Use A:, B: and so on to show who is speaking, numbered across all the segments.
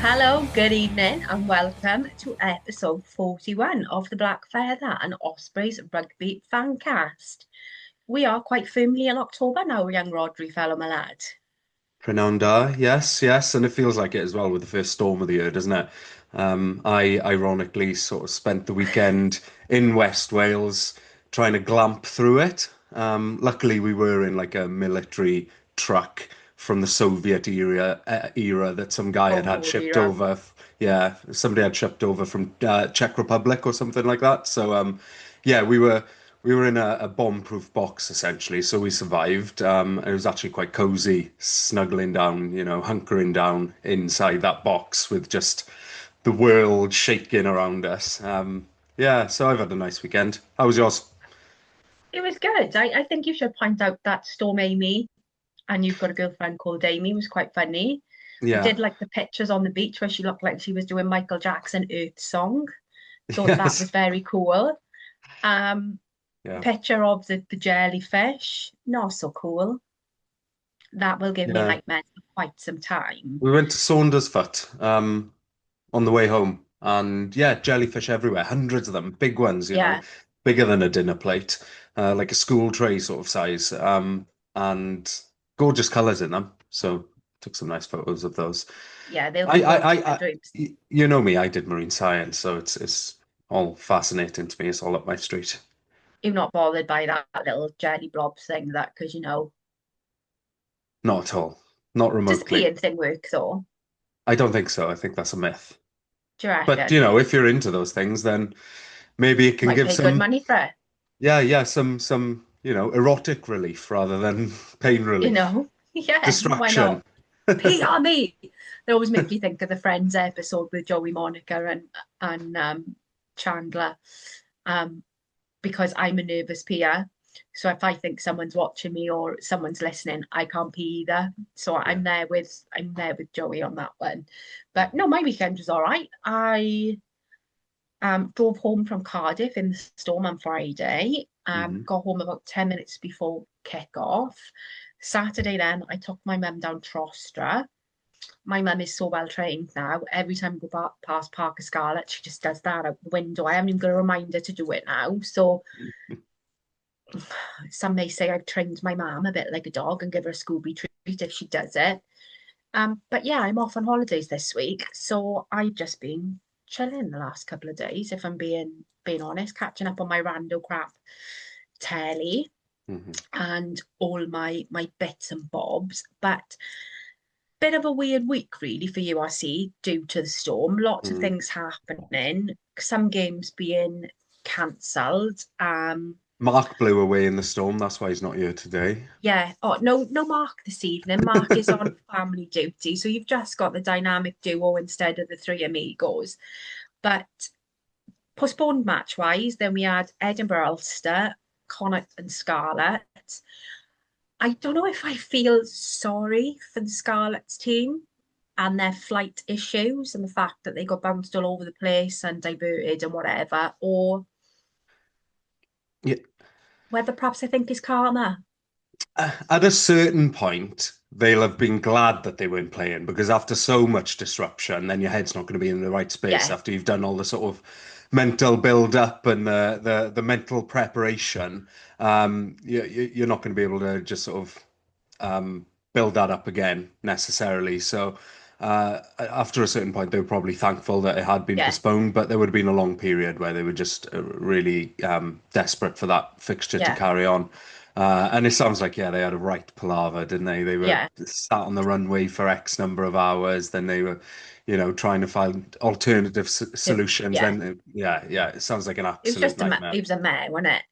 A: Hello, good evening, and welcome to episode 41 of the Black Feather and Ospreys Rugby Fancast. We are quite firmly in October now, young Rodri, fellow my lad.
B: Renowned are, yes, yes, and it feels like it as well with the first storm of the year, doesn't it? I ironically sort of spent the weekend in West Wales trying to glamp through it. Luckily, we were in like a military truck from the Soviet era that some guy had
A: Cold
B: had
A: War
B: shipped
A: era.
B: over. Yeah, somebody had shipped over from Czech Republic or something like that. So yeah, we were in a bomb-proof box essentially, so we survived. It was actually quite cozy, snuggling down, hunkering down inside that box with just the world shaking around us. Yeah, so I've had a nice weekend. How was yours?
A: It was good. I think you should point out that Storm Amy, and you've got a girlfriend called Amy, was quite funny. I
B: Yeah,
A: did like the pictures on the beach where she looked like she was doing Michael Jackson Earth Song. Thought that was
B: yes,
A: very cool. Um,
B: yeah,
A: Picture of the jellyfish, not so cool. That will give me
B: yeah.
A: nightmares for quite some time.
B: We went to Saundersfoot on the way home, and yeah, jellyfish everywhere, hundreds of them, big ones,
A: Yeah,
B: bigger than a dinner plate, like a school tray sort of size, and gorgeous colors in them. So took some nice photos of those.
A: yeah, they'll
B: I,
A: be
B: I,
A: going to
B: I,
A: your
B: I
A: dreams.
B: you know me, I did marine science, so it's all fascinating to me. It's all up my street.
A: You're not bothered by that little jelly blob thing, that because
B: Not at all, not
A: does the
B: remotely.
A: peeing thing work though?
B: I don't think so. I think that's a myth.
A: Do you
B: But
A: reckon?
B: if you're into those things, then maybe it can
A: Might
B: give
A: pay good
B: some.
A: money for it,
B: Yeah, yeah, some, erotic relief rather than pain
A: you
B: relief.
A: know? Yeah, why
B: Distraction.
A: not? Pee on me. It always makes me think of the Friends episode with Joey Monica and Chandler. Um, because I'm a nervous peer. So if I think someone's watching me or someone's listening, I can't pee either. So
B: Yeah.
A: I'm there with Joey on that one. But no, my weekend was all right. I drove home from Cardiff in the storm on Friday.
B: Hmm.
A: Got home about 10 minutes before kick-off. Saturday then I took my mum down Trostra. My mum is so well trained now. Every time we go past Park of Scarlet, she just does that out the window. I haven't even got a reminder to do it now. So some may say I've trained my mum a bit like a dog and give her a Scooby treat if she does it. But yeah, I'm off on holidays this week, so I've just been chilling the last couple of days, if I'm being honest, catching up on my rando crap telly
B: Hmm.
A: and all my bits and bobs. But bit of a weird week really for URC due to the storm. Lots of
B: Mm.
A: things happening, some games being cancelled.
B: Mark blew away in the storm. That's why he's not here today.
A: Yeah. Oh, no Mark this evening. Mark is on family duty. So you've just got the dynamic duo instead of the three amigos. But postponed match wise, then we had Edinburgh Ulster, Connacht and Scarlet. I don't know if I feel sorry for the Scarlets team and their flight issues and the fact that they got bounced all over the place and diverted and whatever, or
B: Yeah.
A: whether perhaps I think it's karma.
B: At a certain point, they'll have been glad that they weren't playing because after so much disruption, then your head's not going to be in the right space
A: Yeah,
B: after you've done all the sort of mental build up and the mental preparation. You're not going to be able to just sort of build that up again necessarily. So after a certain point, they were probably thankful that it had been
A: yeah,
B: postponed, but there would have been a long period where they were just really desperate for that fixture to
A: yeah,
B: carry on. And it sounds like, yeah, they had a right palaver, didn't they? They were
A: yeah.
B: sat on the runway for X number of hours, then they were, trying to find alternative solutions.
A: Yeah.
B: Then, yeah, yeah, it sounds like an
A: It was
B: absolute
A: just
B: nightmare.
A: it was a mare, wasn't it?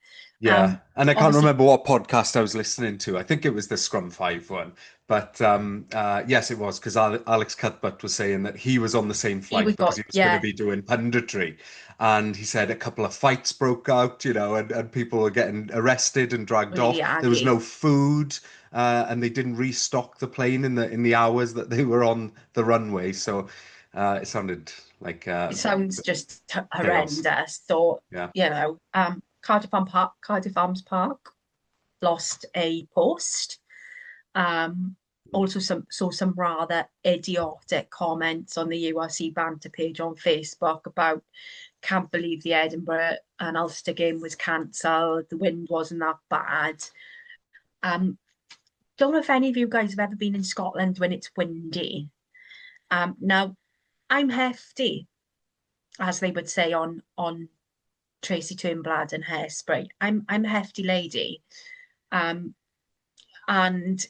B: Yeah, and I can't
A: Obviously
B: remember what podcast I was listening to. I think it was the Scrum 5 one. But yes, it was because Alex Cuthbert was saying that he was on the same
A: he
B: flight
A: would
B: because
A: got
B: he was going to
A: yeah,
B: be doing punditry. And he said a couple of fights broke out, and people were getting arrested and dragged
A: really
B: off. There was no
A: aggy.
B: food, and they didn't restock the plane in the hours that they were on the runway. So it sounded like
A: It sounds just
B: chaos.
A: horrendous. So,
B: Yeah.
A: Cardiff Arms Park lost a post. Um, also some rather idiotic comments on the URC banter page on Facebook about can't believe the Edinburgh and Ulster game was cancelled. The wind wasn't that bad. Um, don't know if any of you guys have ever been in Scotland when it's windy. Now I'm hefty, as they would say on Tracy Turnblad and Hairspray. I'm a hefty lady. Um, and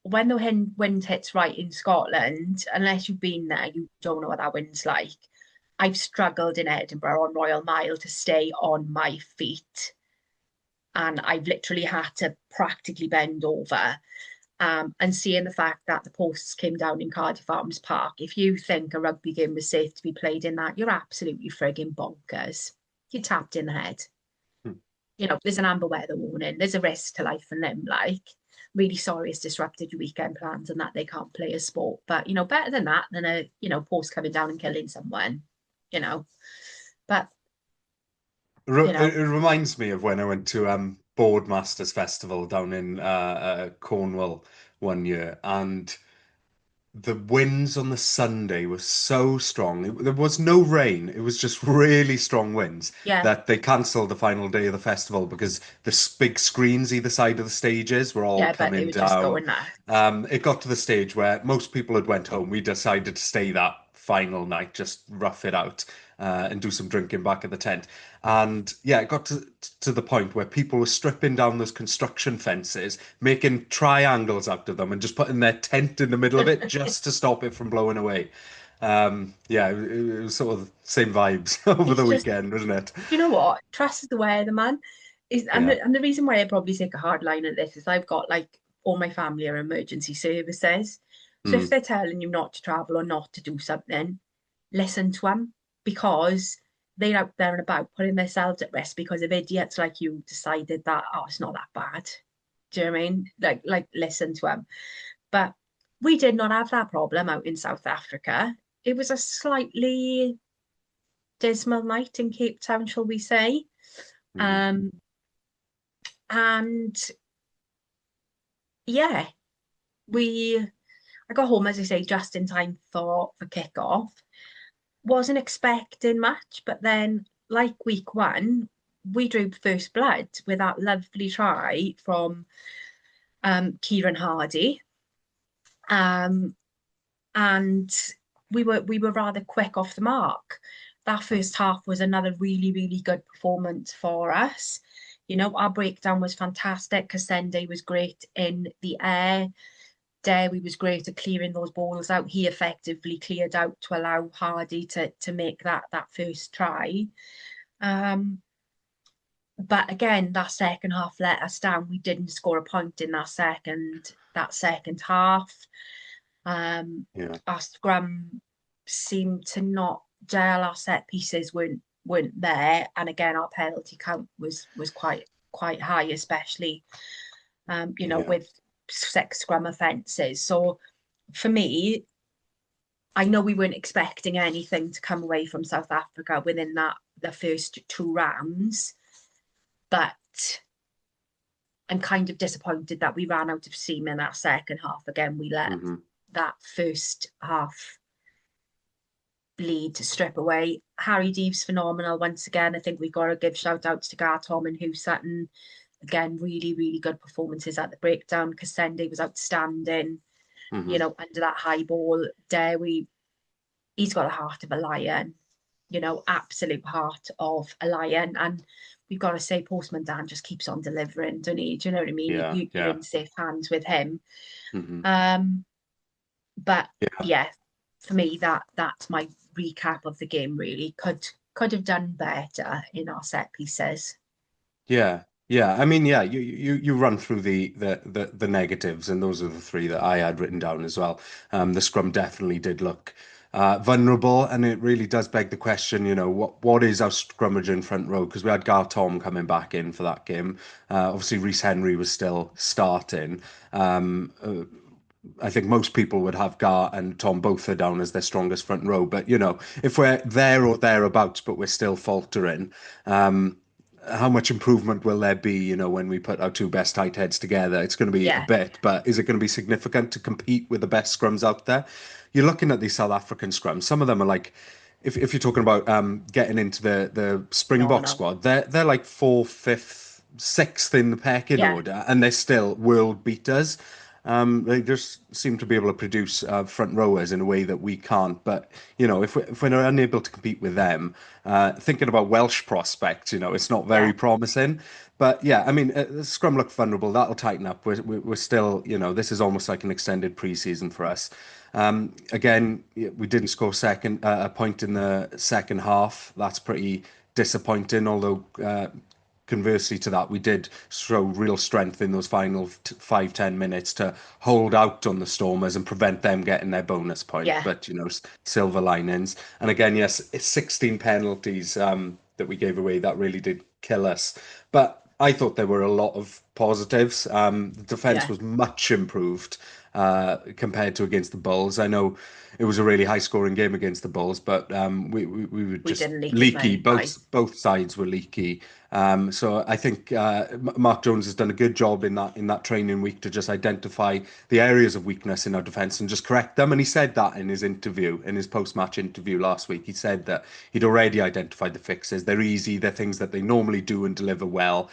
A: when the wind hits right in Scotland, unless you've been there, you don't know what that wind's like. I've struggled in Edinburgh on Royal Mile to stay on my feet. And I've literally had to practically bend over. And seeing the fact that the posts came down in Cardiff Arms Park, if you think a rugby game was safe to be played in that, you're absolutely frigging bonkers. You're tapped in the head.
B: Hmm.
A: There's an amber weather warning. There's a risk to life and limb. Like, really sorry it's disrupted your weekend plans and that they can't play a sport. But, better than that than a, post coming down and killing someone, you know. But, you know,
B: It reminds me of when I went to Boardmasters Festival down in Cornwall one year, and the winds on the Sunday were so strong. There was no rain. It was just really strong winds
A: yeah,
B: that they cancelled the final day of the festival because the big screens either side of the stages were all
A: yeah, but they
B: coming
A: were just
B: down.
A: going nuts.
B: It got to the stage where most people had went home. We decided to stay that final night, just rough it out, and do some drinking back at the tent. And yeah, it got to the point where people were stripping down those construction fences, making triangles out of them, and just putting their tent in the middle of it just to stop it from blowing away. Yeah, it was sort of same vibes over the
A: It's just,
B: weekend, wasn't it?
A: you know what? Trust is the weather, man. Is and
B: Yeah.
A: the reason why I probably take a hard line at this is I've got like all my family are emergency services. So if
B: Mm,
A: they're telling you not to travel or not to do something, listen to them because they're out there and about putting themselves at risk because of idiots like you decided that, oh, it's not that bad. Do you know what I mean? Like listen to them. But we did not have that problem out in South Africa. It was a slightly dismal night in Cape Town, shall we say.
B: mhm.
A: Um, and yeah, we I got home, as I say, just in time for kickoff. Wasn't expecting much, but then like week one, we drew first blood with that lovely try from Kieran Hardy. Um, and we were rather quick off the mark. That first half was another really, really good performance for us. Our breakdown was fantastic. Kasende was great in the air. Derby was great at clearing those balls out. He effectively cleared out to allow Hardy to make that first try. Um, but again, that second half let us down. We didn't score a point in that second half.
B: Yeah.
A: Our scrum seemed to not gel. Our set pieces weren't there, and again, our penalty count was quite high, especially
B: Yeah.
A: with six scrum offences. So for me, I know we weren't expecting anything to come away from South Africa within the first two rounds, but I'm kind of disappointed that we ran out of steam in that second half. Again, we let
B: Hmm.
A: that first half lead to strip away. Harry Deeves phenomenal once again. I think we've got to give shout outs to Gartom and Hugh Sutton. Again, really, really good performances at the breakdown. Kasende was outstanding,
B: Hmm.
A: under that high ball. Dewey, he's got the heart of a lion, absolute heart of a lion. And we've got to say, Postman Dan just keeps on delivering, doesn't he? Do you know what I mean?
B: Yeah.
A: You're
B: Yeah.
A: in safe hands with him.
B: Hmm.
A: Um, but
B: Yeah.
A: yeah, for me, that's my recap of the game. Really, could have done better in our set pieces.
B: Yeah, yeah. I mean, yeah. You run through the negatives, and those are the three that I had written down as well. The scrum definitely did look vulnerable, and it really does beg the question. What is our scrummage in front row? Because we had Gar Tom coming back in for that game. Obviously, Reece Henry was still starting. I think most people would have Gar and Tom both are down as their strongest front row. But if we're there or thereabouts, but we're still faltering. how much improvement will there be, when we put our two best tight heads together? It's going to be a
A: Yeah,
B: bit, but is it going to be significant to compete with the best scrums out there? You're looking at these South African scrums. Some of them are like, if you're talking about getting into the
A: no,
B: Springbok
A: no,
B: squad, they're like fourth, fifth, sixth in the pecking
A: yeah,
B: order, and they're still world beaters. They just seem to be able to produce front rowers in a way that we can't. But if we're unable to compete with them, thinking about Welsh prospects, it's not very
A: yeah,
B: promising. But yeah, I mean, the scrum look vulnerable. That'll tighten up. We're still, this is almost like an extended preseason for us. Again, we didn't score a point in the second half. That's pretty disappointing. Although conversely to that, we did show real strength in those final 5-10 minutes to hold out on the Stormers and prevent them getting their bonus point.
A: yeah,
B: But silver linings. And again, yes, it's 16 penalties that we gave away. That really did kill us. But I thought there were a lot of positives. The defense
A: yeah.
B: was much improved compared to against the Bulls. I know it was a really high scoring game against the Bulls, but we were
A: We
B: just
A: didn't leak as
B: leaky.
A: many
B: Both
A: tries.
B: both sides were leaky. So I think Mark Jones has done a good job in that training week to just identify the areas of weakness in our defence and just correct them. And he said that in his post-match interview last week. He said that he'd already identified the fixes. They're easy. They're things that they normally do and deliver well.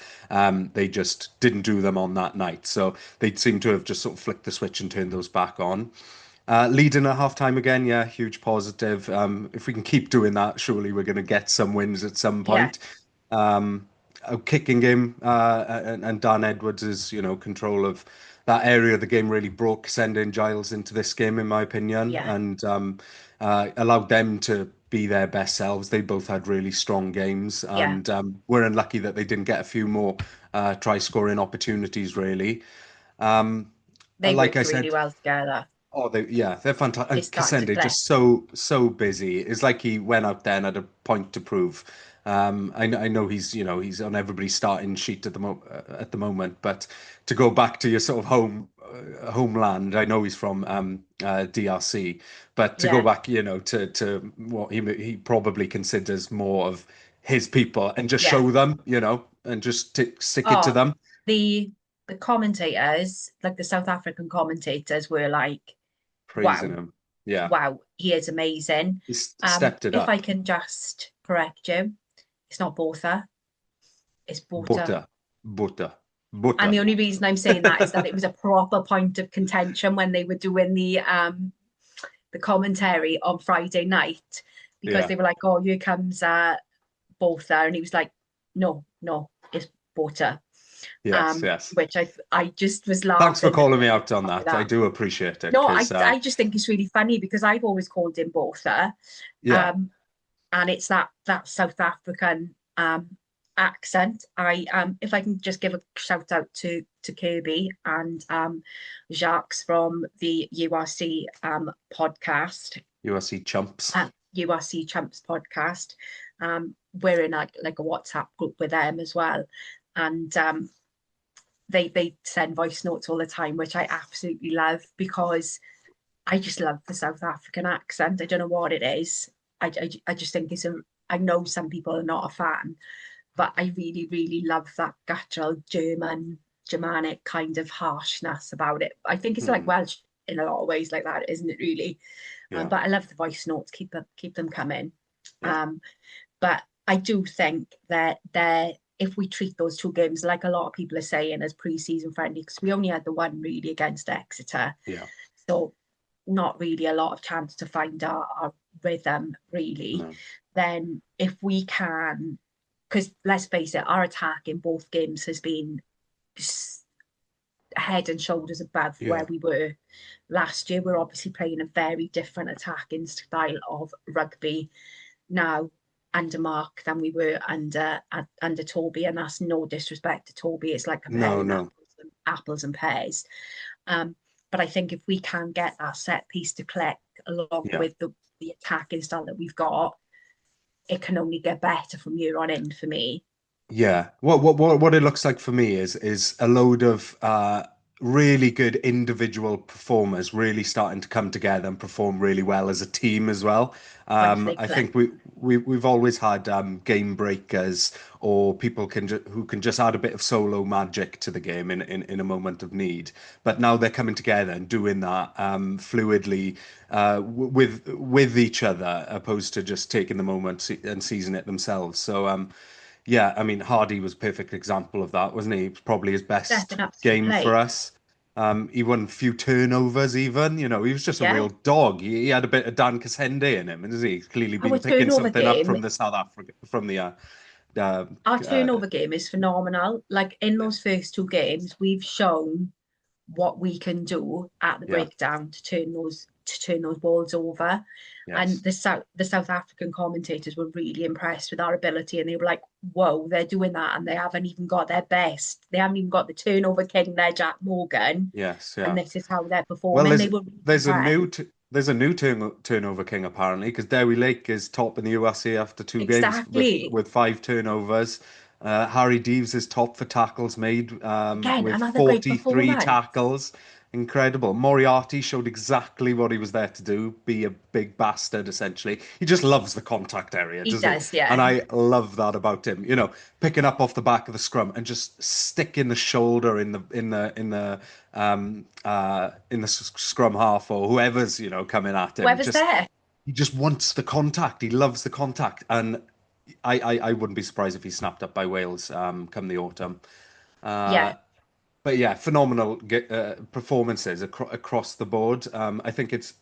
B: They just didn't do them on that night. So they seem to have just sort of flicked the switch and turned those back on. Leading at halftime again, yeah, huge positive. If we can keep doing that, surely we're going to get some wins at some
A: Yeah,
B: point. A kicking game, and Dan Edwards is, control of that area of the game really brought sending Giles into this game, in my opinion,
A: yeah,
B: and allowed them to be their best selves. They both had really strong games,
A: yeah.
B: and we're unlucky that they didn't get a few more try scoring opportunities, really. Um,
A: They
B: like I
A: worked really
B: said,
A: well together.
B: oh, they're fantastic.
A: They
B: And
A: started to
B: Cassende
A: click.
B: just so busy. It's like he went out there and had a point to prove. I know he's on everybody's starting sheet at the moment, but to go back to your sort of homeland, I know he's from DRC, but to go
A: Yeah.
B: back, to what he probably considers more of his people and just
A: Yeah.
B: show them, and just stick it to
A: Oh,
B: them,
A: the the commentators, like the South African commentators, were like,
B: praising
A: "Wow,
B: him. Yeah,
A: wow, he is amazing."
B: he's stepped it
A: If I
B: up.
A: can just correct you, it's not Botha, it's Bota.
B: Butter, butter,
A: And
B: butter.
A: the only reason I'm saying that is that it was a proper point of contention when they were doing the commentary on Friday night because
B: Yeah.
A: they were like, "Oh, here comes Botha," and he was like, "No, no, it's Bota."
B: Yes, yes.
A: Which I just was
B: Thanks for
A: laughing
B: calling me out on
A: at
B: that. I
A: that.
B: do appreciate it
A: No,
B: because,
A: I just think it's really funny because I've always called him Botha,
B: yeah,
A: um, and it's that South African accent. I if I can just give a shout out to Kirby and Jacques from the URC podcast,
B: USC chumps.
A: URC Champs podcast. We're in like a WhatsApp group with them as well, and they send voice notes all the time, which I absolutely love because I just love the South African accent. I don't know what it is. I just think it's a. I know some people are not a fan, but I really, really love that guttural Germanic kind of harshness about it. I think it's like
B: Hmm.
A: Welsh in a lot of ways like that, isn't it? Really,
B: Yeah,
A: but I love the voice notes. Keep them coming.
B: yeah,
A: Um, but I do think that if we treat those two games like a lot of people are saying as pre-season friendly, because we only had the one really against Exeter,
B: yeah.
A: so not really a lot of chance to find our rhythm really.
B: No,
A: Then if we can, because let's face it, our attack in both games has been head and shoulders above where
B: yeah,
A: we were last year. We're obviously playing a very different attacking style of rugby now under Mark than we were under Toby, and that's no disrespect to Toby. It's like
B: no,
A: comparing
B: no.
A: apples and pears. Um, but I think if we can get that set piece to click along
B: Yeah,
A: with the attacking style that we've got, it can only get better from year on in for me.
B: yeah. What it looks like for me is a load of really good individual performers really starting to come together and perform really well as a team as well.
A: Once they
B: I
A: click.
B: think we've always had game breakers or people who can just add a bit of solo magic to the game in a moment of need. But now they're coming together and doing that fluidly with each other, opposed to just taking the moment and seizing it themselves. So yeah, I mean, Hardy was a perfect example of that, wasn't he? It was probably his best
A: Stepping up to the
B: game for
A: plate.
B: us. He won a few turnovers even. He was just a
A: Yeah.
B: real dog. He had a bit of Dan Cassende in him, isn't he? He's clearly
A: Our
B: been picking
A: turnover
B: something up
A: game,
B: from the South Africa, from the uh,
A: our
B: uh,
A: turnover game is phenomenal. Like in
B: yeah,
A: those first two games, we've shown what we can do at the
B: yeah,
A: breakdown to turn those balls over. And
B: yes,
A: the South African commentators were really impressed with our ability, and they were like, "Whoa, they're doing that, and they haven't even got their best. They haven't even got the turnover king there, Jack Morgan,
B: yes,
A: and
B: yeah.
A: this is how they're
B: Well,
A: performing." They were really
B: there's a
A: impressed.
B: new turnover king apparently because Derry Lake is top in the USC after two games
A: Exactly.
B: with five turnovers. Harry Deeves is top for tackles made
A: Again,
B: with
A: another great
B: 43
A: performance.
B: tackles. Incredible. Moriarty showed exactly what he was there to do, be a big bastard essentially. He just loves the contact area,
A: He
B: doesn't he?
A: does,
B: And
A: yeah.
B: I love that about him. Picking up off the back of the scrum and just sticking the shoulder in the scrum half or whoever's coming at him.
A: Whoever's
B: Just
A: there.
B: he just wants the contact. He loves the contact, and I wouldn't be surprised if he snapped up by Wales come the autumn. Uh,
A: Yeah,
B: but yeah, phenomenal performances across the board. I think it's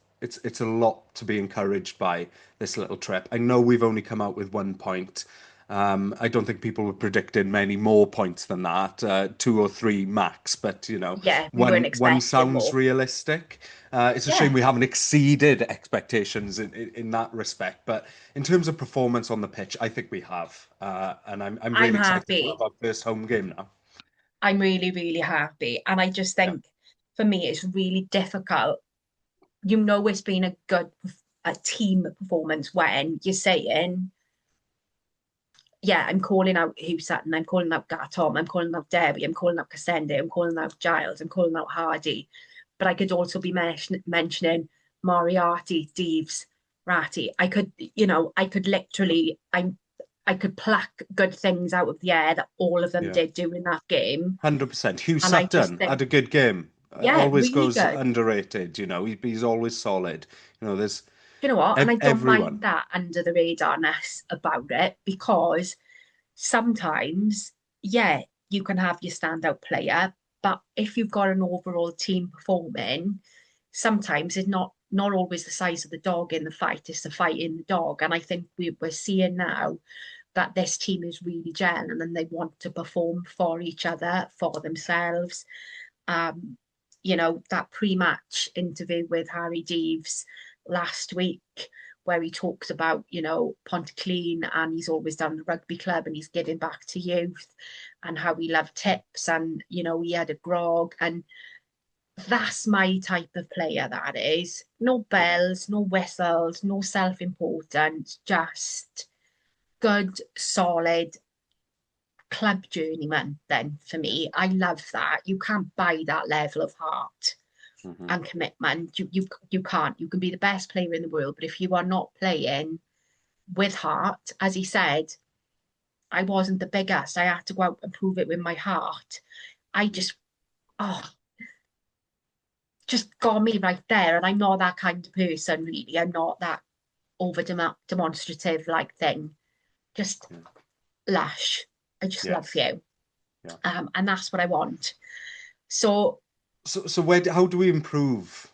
B: a lot to be encouraged by this little trip. I know we've only come out with 1 point. I don't think people were predicting many more points than that, two or three max. But
A: yeah. We weren't
B: one
A: expecting
B: sounds
A: more.
B: realistic. It's a shame
A: Yeah,
B: we haven't exceeded expectations in that respect. But in terms of performance on the pitch, I think we have, and I'm
A: I'm
B: really excited to have
A: happy.
B: our first home game now.
A: I'm really, really happy. And I just
B: Yeah.
A: think for me, it's really difficult. It's been a team performance when you're saying, yeah, I'm calling out Hugh I'm calling out Gatom, I'm calling out Derby, I'm calling out Cassende, I'm calling out Giles, I'm calling out Hardy. But I could also be mentioning Moriarty, Deeves, Ratty. I could literally, I could pluck good things out of the air that all of them
B: Yeah.
A: did during that game.
B: 100%. Hugh
A: And I just
B: Sutton
A: think,
B: had a good game.
A: yeah,
B: Always
A: really
B: goes
A: good.
B: underrated, he's always solid. There's
A: You know what? And I don't
B: everyone.
A: mind that under the radarness about it because sometimes, yeah, you can have your standout player, but if you've got an overall team performing, sometimes it's not always the size of the dog in the fight, it's the fight in the dog. And I think we're seeing now that this team is really gelling and they want to perform for each other, for themselves. Um, that pre-match interview with Harry Deeves last week, where he talks about, Pontyclean and he's always done the rugby club and he's giving back to youth and how he loved tips and, he had a grog. And that's my type of player, that is. No
B: Yeah.
A: bells, no whistles, no self-importance, just good, solid club journeyman then for me. I love that. You can't buy that level of heart
B: Hmm.
A: and commitment. You can't. You can be the best player in the world, but if you are not playing with heart, as he said, I wasn't the biggest. I had to go out and prove it with my heart. I just oh just got me right there. And I'm not that kind of person, really. I'm not that over demonstrative like thing. Just
B: Yeah.
A: lush. I just love
B: Yes.
A: you.
B: Yeah.
A: And that's what I want. So
B: So how do we improve?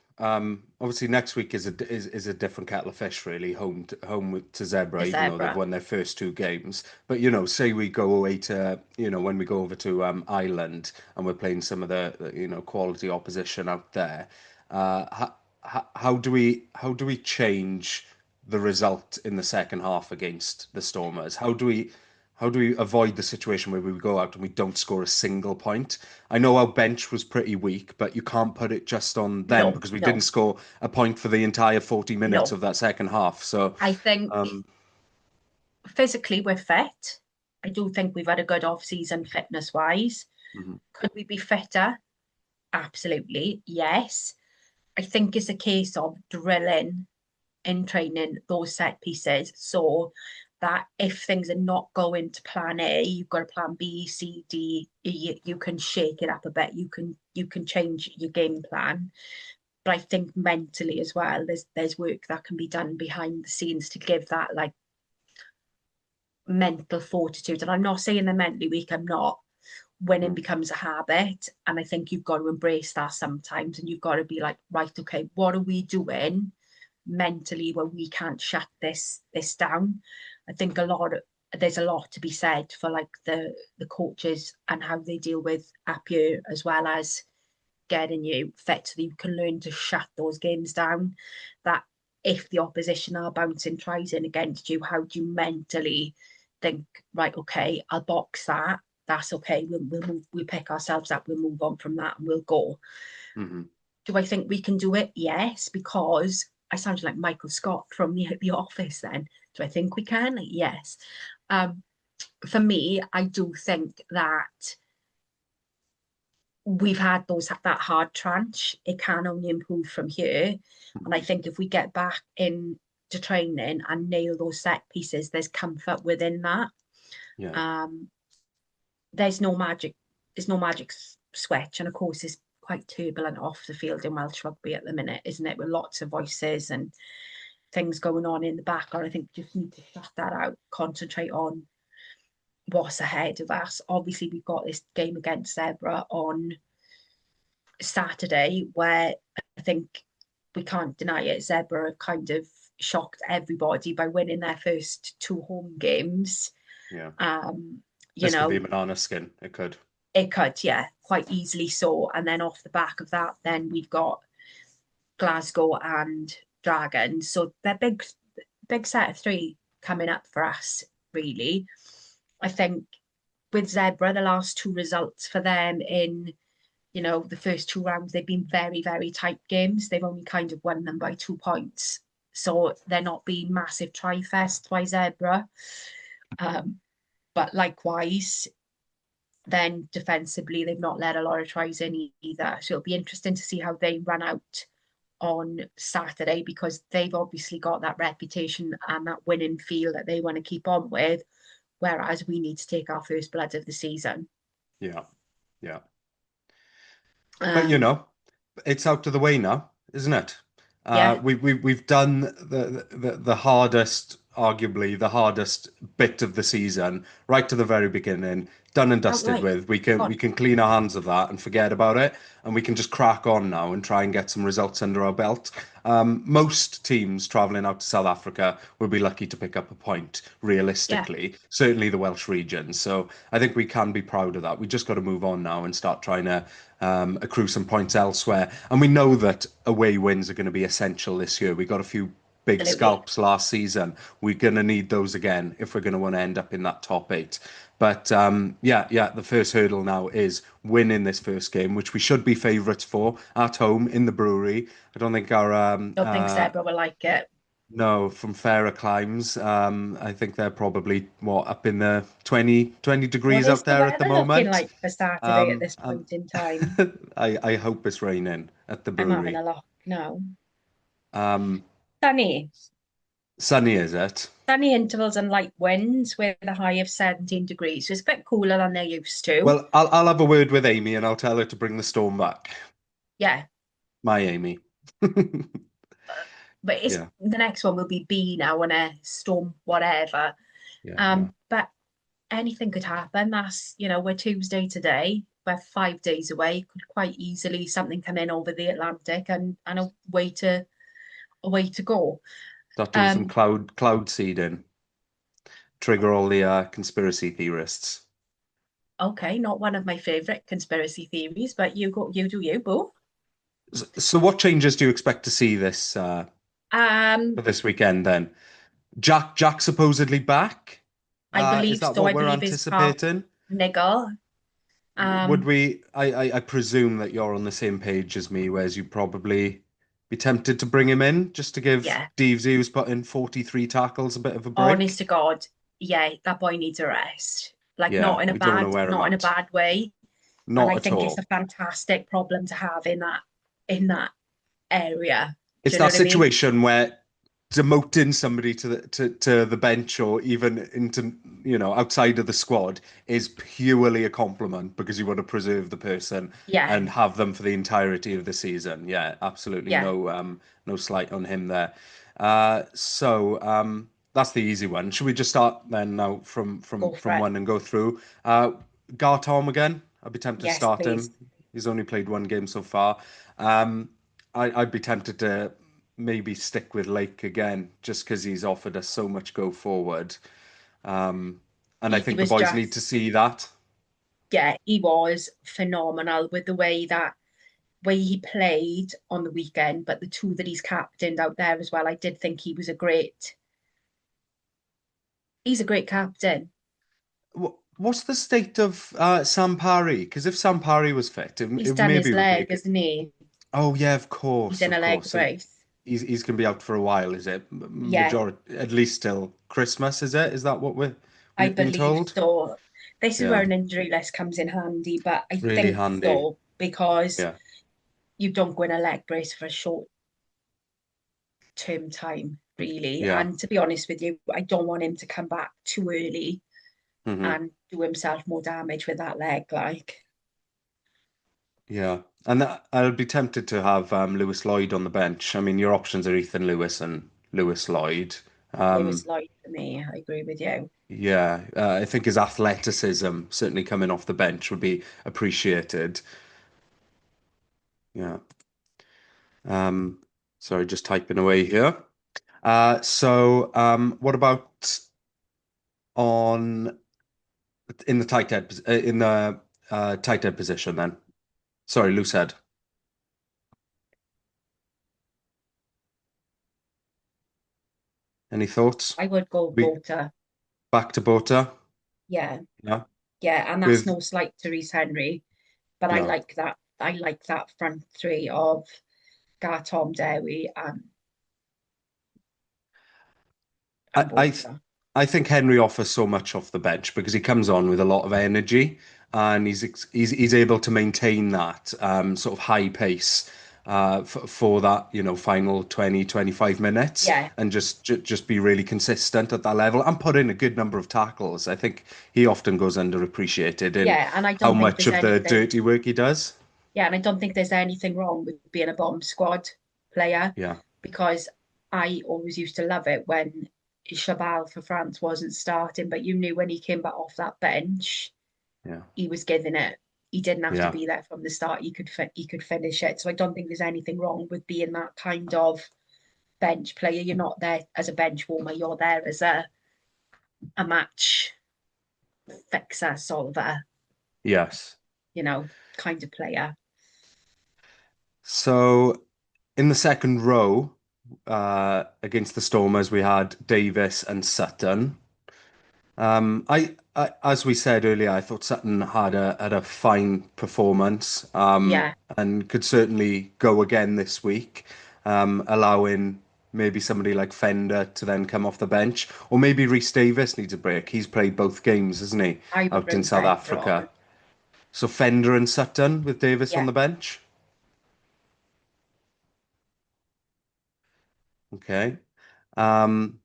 B: Obviously next week is a different kettle of fish, really. To Zebra,
A: the
B: even though they've
A: zebra.
B: won their first two games. But say we go away to when we go over to Ireland and we're playing some of the quality opposition out there. How do we change the result in the second half against the Stormers? How do we avoid the situation where we go out and we don't score a single point? I know our bench was pretty weak, but you can't put it just on them
A: No,
B: because we didn't
A: no,
B: score a point for the entire 40 minutes
A: no.
B: of that second half. So,
A: I think
B: um,
A: physically we're fit. I do think we've had a good off season fitness wise.
B: mhm,
A: Could we be fitter? absolutely, yes. I think it's a case of drilling in training those set pieces so that if things are not going to plan A, you've got a plan B, C, D. You can shake it up a bit. You can change your game plan. But I think mentally as well, there's work that can be done behind the scenes to give that like mental fortitude. And I'm not saying they're mentally weak, I'm not. Winning
B: Mm,
A: becomes a habit. And I think you've got to embrace that sometimes. And you've got to be like, right, okay, what are we doing mentally when we can't shut this down? I think there's a lot to be said for like the coaches and how they deal with up here as well as getting you fit so that you can learn to shut those games down. That if the opposition are bouncing tries in against you, how do you mentally think, right, okay, I'll box that. That's okay. We'll move, we'll pick ourselves up, we'll move on from that and we'll go.
B: mhm.
A: Do I think we can do it? Yes, because I sounded like Michael Scott from the Office then. Do I think we can? Yes. Um, for me, I do think that we've had that hard tranche. It can only improve from here. And I think if we get back in to training and nail those set pieces, there's comfort within that.
B: Yeah.
A: Um, there's no magic, there's no magic switch. And of course, it's quite turbulent off the field in Welsh rugby at the minute, isn't it? With lots of voices and things going on in the background. I think we just need to shut that out, concentrate on what's ahead of us. Obviously, we've got this game against Zebra on Saturday, where I think we can't deny it, Zebra have kind of shocked everybody by winning their first two home games.
B: Yeah.
A: Um, you
B: This could be a
A: know,
B: banana skin. It could.
A: it could, yeah, quite easily so. And then off the back of that, then we've got Glasgow and Dragons. So they're big set of three coming up for us, really. I think with Zebra, the last two results for them in the first two rounds, they've been very, very tight games. They've only kind of won them by 2 points. So they're not being massive try fest by Zebra. Um, but likewise, then defensively, they've not let a lot of tries in either. So it'll be interesting to see how they run out on Saturday because they've obviously got that reputation and that winning feel that they want to keep on with, whereas we need to take our first blood of the season.
B: Yeah. Yeah. But
A: Um,
B: it's out of the way now, isn't it?
A: yeah,
B: We've done the hardest, arguably the hardest bit of the season, right to the very beginning, done and dusted
A: outright.
B: with. We can clean our hands of that and forget about it, and we can just crack on now and try and get some results under our belt. Most teams traveling out to South Africa will be lucky to pick up a point,
A: Yeah,
B: realistically. Certainly the Welsh region. So I think we can be proud of that. We just got to move on now and start trying to accrue some points elsewhere. And we know that away wins are going to be essential this year. We got a few big
A: absolutely.
B: scalps last season. We're going to need those again if we're going to want to end up in that top eight. But yeah, the first hurdle now is winning this first game, which we should be favourites for at home in the Brewery. I don't think our
A: Don't think Zebra will like it.
B: no, from fairer climes. I think they're probably what up in the 20
A: What
B: degrees
A: is
B: out
A: the
B: there at the
A: weather looking
B: moment.
A: like for Saturday at this
B: And
A: point in time?
B: I hope it's raining at the
A: I'm having
B: brewery.
A: a look now.
B: Um,
A: Sunny.
B: Sunny, is it?
A: Sunny intervals and light winds with a high of 17 degrees. So it's a bit cooler than they're used to.
B: Well, I'll have a word with Amy and I'll tell her to bring the storm back.
A: Yeah.
B: My Amy.
A: But it's
B: Yeah,
A: the next one will be B now and a storm, whatever.
B: yeah.
A: But anything could happen. We're Tuesday today. We're 5 days away. Could quite easily something come in over the Atlantic and a way to go.
B: Start doing some
A: Um,
B: cloud seeding. Trigger all the conspiracy theorists.
A: okay, not one of my favorite conspiracy theories, but you do you, boo.
B: So, what changes do you expect to see this for
A: Um,
B: this weekend then? Jack supposedly back.
A: I
B: Is
A: believe
B: that
A: so. I
B: what we're
A: believe his part
B: anticipating?
A: niggle.
B: Would
A: Um,
B: we? I presume that you're on the same page as me, whereas you probably be tempted to bring him in just to give
A: yeah,
B: Deavesy, who's put in 43 tackles, a bit of a
A: honest
B: break.
A: to God, yeah, that boy needs a rest. Like
B: Yeah, we don't want to wear him
A: not in a
B: out.
A: bad way. And
B: not
A: I
B: at
A: think it's a
B: all.
A: fantastic problem to have in that area. Do
B: It's
A: you know
B: that
A: what I mean?
B: situation where demoting somebody to the bench or even into outside of the squad is purely a compliment because you want to preserve the person
A: Yeah,
B: and have them for the entirety of the season. Yeah, absolutely
A: yeah,
B: no slight on him there. That's the easy one. Should we just start then now
A: go for
B: from
A: it.
B: one and go through? Gartom again. I'd be tempted to
A: Yes,
B: start
A: please.
B: him. He's only played one game so far. Um, I'd be tempted to maybe stick with Lake again, just because he's offered us so much go forward. Um, and I
A: He
B: think the
A: was
B: boys need to
A: just,
B: see that.
A: yeah, he was phenomenal with the way he played on the weekend, but the two that he's captained out there as well, I did think he's a great captain.
B: What's the state of Sam Parry? Because if Sam Parry was fit,
A: He's
B: it
A: done his
B: maybe would be a
A: leg,
B: good.
A: isn't he?
B: Oh yeah, of
A: He's
B: course,
A: in a
B: of
A: leg
B: course. So
A: brace.
B: he's gonna be out for a while, is it?
A: Yeah,
B: Majority, at least till Christmas, is it? Is that what
A: I
B: we've been
A: believe
B: told?
A: so. This is where
B: Yeah,
A: an injury list comes in handy, but I
B: really
A: think
B: handy.
A: so because
B: Yeah,
A: you don't go in a leg brace for a short term time, really.
B: yeah.
A: And to be honest with you, I don't want him to come back too early
B: hmm
A: and do himself more damage with that leg. Like
B: Yeah, and I'll be tempted to have Lewis Lloyd on the bench. I mean, your options are Ethan Lewis and Lewis Lloyd.
A: Lewis
B: Um,
A: Lloyd for me, I agree with you.
B: yeah, I think his athleticism, certainly coming off the bench, would be appreciated. Yeah. Um, sorry, just typing away here. What about on in the tight head in the tight head position then? Sorry, loose head. Any thoughts?
A: I would go
B: We
A: Bota.
B: back to Bota.
A: Yeah,
B: Yeah,
A: yeah, and that's
B: with
A: no slight to Reece Henry, but I
B: no.
A: like that. I like that front three of Tom Dewi and
B: I, I th-
A: Bota.
B: I think Henry offers so much off the bench because he comes on with a lot of energy and he's able to maintain that sort of high pace for that final 20-25 minutes
A: Yeah,
B: and just be really consistent at that level and put in a good number of tackles. I think he often goes underappreciated in
A: yeah, and I
B: how
A: don't think
B: much
A: there's
B: of the
A: anything.
B: dirty work he does.
A: Yeah, and I don't think there's anything wrong with being a bomb squad player
B: Yeah,
A: because I always used to love it when Chabal for France wasn't starting, but you knew when he came back off that bench,
B: yeah,
A: he was giving it. He didn't have to
B: yeah,
A: be there from the start. He could finish it. So I don't think there's anything wrong with being that kind of bench player. You're not there as a bench warmer. You're there as a match fixer, solver,
B: yes.
A: you know, kind of player.
B: So in the second row, against the Stormers, we had Davis and Sutton. As we said earlier, I thought Sutton had a fine performance,
A: Yeah,
B: and could certainly go again this week, allowing maybe somebody like Fender to then come off the bench, or maybe Reece Davis needs a break. He's played both games, hasn't he,
A: I would
B: out in
A: bring
B: South
A: Fender on.
B: Africa? So Fender and Sutton with Davis on
A: Yeah,
B: the bench. Okay. Um,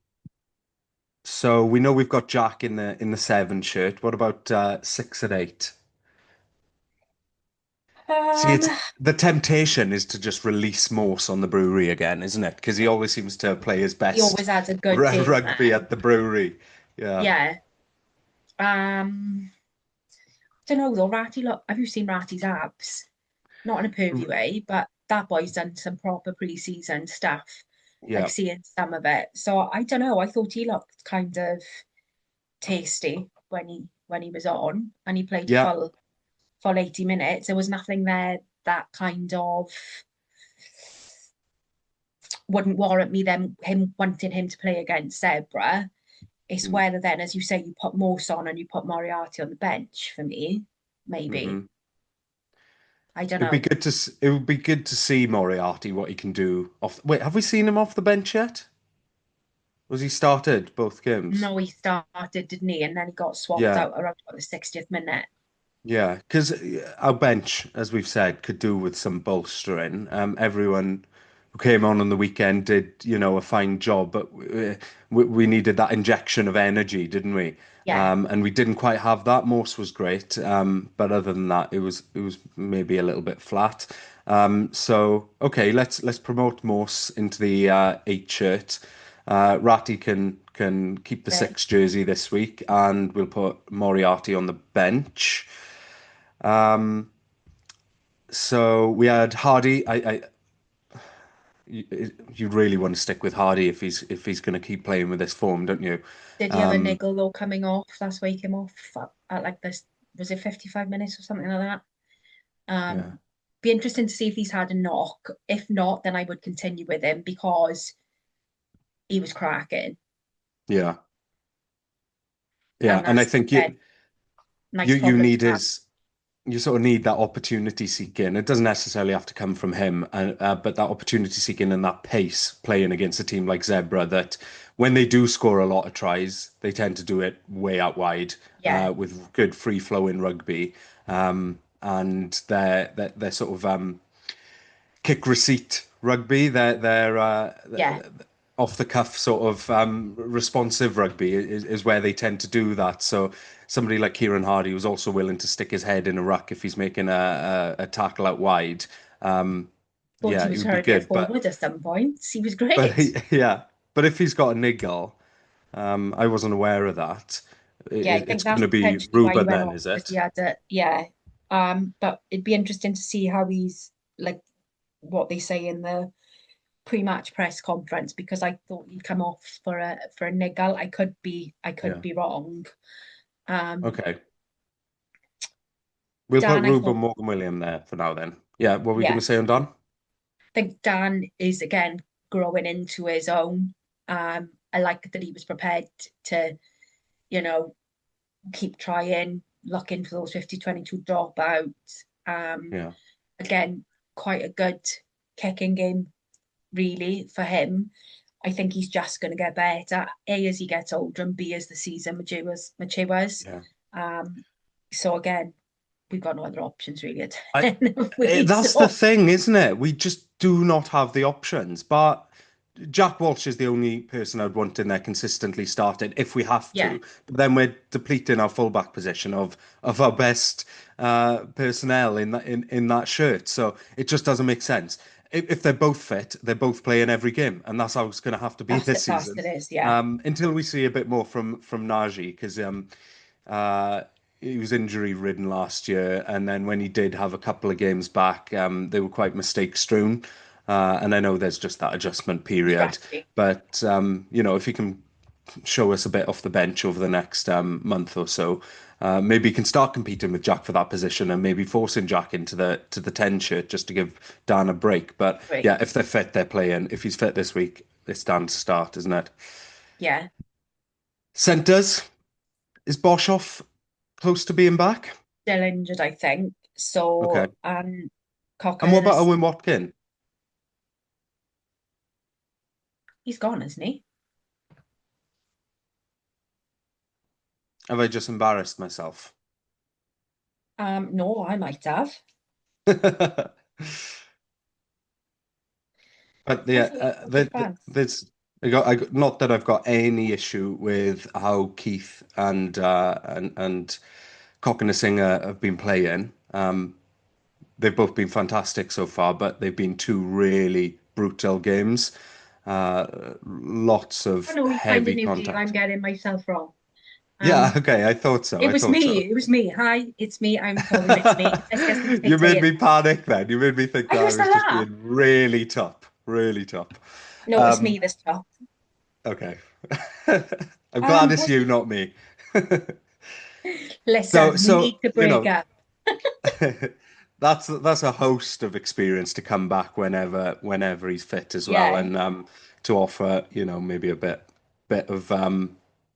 B: So we know we've got Jack in the seven shirt. What about 6 and 8? See,
A: Um,
B: it's the temptation is to just release Morse on the brewery again, isn't it? Because he always seems to play his
A: he
B: best
A: always has a good game
B: rugby
A: there.
B: at the brewery. Yeah.
A: Yeah. Don't know though. Have you seen Ratty's abs? Not in a pervy
B: R-
A: way, but that boy's done some proper pre-season stuff. Like
B: Yeah.
A: seeing some of it. So I don't know. I thought he looked kind of tasty when he was on, and he played a
B: Yeah.
A: full 80 minutes. There was nothing there that kind of wouldn't warrant me them him wanting him to play against Zebra. It's
B: Mm.
A: whether then, as you say, you put Morse on and you put Moriarty on the bench for me, maybe.
B: hmm
A: I don't
B: It'd be
A: know.
B: good to it would be good to see Moriarty what he can do off. Wait, have we seen him off the bench yet? Was he started both games?
A: No, he started, didn't he? And then he got swapped
B: Yeah.
A: out around about the 60th minute.
B: Yeah, because our bench, as we've said, could do with some bolstering. Everyone who came on the weekend did, a fine job, but we needed that injection of energy, didn't we?
A: Yeah,
B: And we didn't quite have that. Morse was great, but other than that, it was maybe a little bit flat. So okay, let's promote Morse into the eight shirt. Ratty can keep the
A: good.
B: six jersey this week, and we'll put Moriarty on the bench. So we had Hardy. You really want to stick with Hardy if he's going to keep playing with this form, don't you?
A: Did you have a
B: Um,
A: niggle though coming off last week? Came off at like this, was it 55 minutes or something like that?
B: yeah,
A: Be interesting to see if he's had a knock. If not, then I would continue with him because he was cracking.
B: yeah, yeah.
A: And
B: And I
A: that's
B: think
A: again,
B: you
A: nice
B: you
A: problem to
B: need
A: have.
B: his you sort of need that opportunity seeking. It doesn't necessarily have to come from him, but that opportunity seeking and that pace playing against a team like Zebra that when they do score a lot of tries, they tend to do it way out wide
A: Yeah,
B: with good free flowing rugby. And they're sort of kick receipt rugby. They're
A: yeah.
B: off the cuff sort of responsive rugby is where they tend to do that. So somebody like Kieran Hardy was also willing to stick his head in a ruck if he's making a tackle out wide. Um,
A: Thought
B: yeah,
A: he
B: it
A: was
B: would be
A: hurling it
B: good.
A: forward at some points. He was
B: But
A: great.
B: yeah, but if he's got a niggle, I wasn't aware of that.
A: Yeah, I think
B: It's going
A: that's
B: to be
A: potentially why he
B: Ruben
A: went
B: then,
A: off
B: is
A: because he
B: it?
A: had a yeah. But it'd be interesting to see how he's like what they say in the pre-match press conference because I thought he'd come off for a niggle. I could
B: Yeah.
A: be wrong. Um,
B: Okay. We'll put
A: Dan, I
B: Ruben
A: thought
B: Morgan William there for now then. Yeah, what were we going
A: yeah,
B: to say on Dan?
A: think Dan is again growing into his own. I like that he was prepared to, you know, keep trying, looking for those 50-22 dropouts.
B: Yeah.
A: Again, quite a good kicking game, really, for him. I think he's just going to get better, A, as he gets older, and B, as the season matures.
B: Yeah.
A: Um, so again, we've got no other options really at
B: I
A: 10, have we?
B: That's the
A: So
B: thing, isn't it? We just do not have the options. But Jack Walsh is the only person I'd want in there consistently starting if we have
A: yeah,
B: to. But then we're depleting our fullback position of our best personnel in that shirt. So it just doesn't make sense. If they're both fit, they're both playing every game, and that's how it's going to have to be this
A: that's
B: season.
A: it is, yeah.
B: Until we see a bit more from Najee, because uh, he was injury ridden last year, and then when he did have a couple of games back, they were quite mistake strewn. And I know there's just that adjustment period,
A: Scratchy.
B: but if he can show us a bit off the bench over the next month or so, maybe he can start competing with Jack for that position, and maybe forcing Jack into the 10 shirt just to give Dan a break. But
A: Great.
B: yeah, if they're fit, they're playing. If he's fit this week, it's Dan to start, isn't it?
A: Yeah.
B: Centres, is Boshoff close to being back?
A: Still injured, I think.
B: Okay.
A: So
B: And what
A: Cochrane
B: about
A: is
B: Owen Watkin?
A: he's gone, isn't he?
B: Have I just embarrassed myself?
A: No, I might have.
B: But
A: I
B: yeah,
A: thought he was advanced.
B: there's not that I've got any issue with how Keith and Cockney have been playing. They've both been fantastic so far, but they've been two really brutal games. Lots
A: Oh
B: of
A: no, he signed a
B: heavy
A: new deal. I'm
B: contact.
A: getting myself wrong.
B: Yeah,
A: Um,
B: okay, I thought so.
A: it
B: I
A: was
B: thought
A: me.
B: so.
A: It was me. Hi, it's me. I'm calling it me. Let's get some
B: You made
A: pity in.
B: me panic then. You made me think
A: I
B: that I
A: was
B: was just
A: that.
B: being really top, really top.
A: No, it's me
B: Um,
A: this time.
B: okay. I'm glad it's
A: What?
B: you, not me. So,
A: Listen, we
B: so
A: need to
B: you
A: break
B: know,
A: up.
B: that's a host of experience to come back whenever he's fit as well,
A: Yeah.
B: and to offer maybe a bit of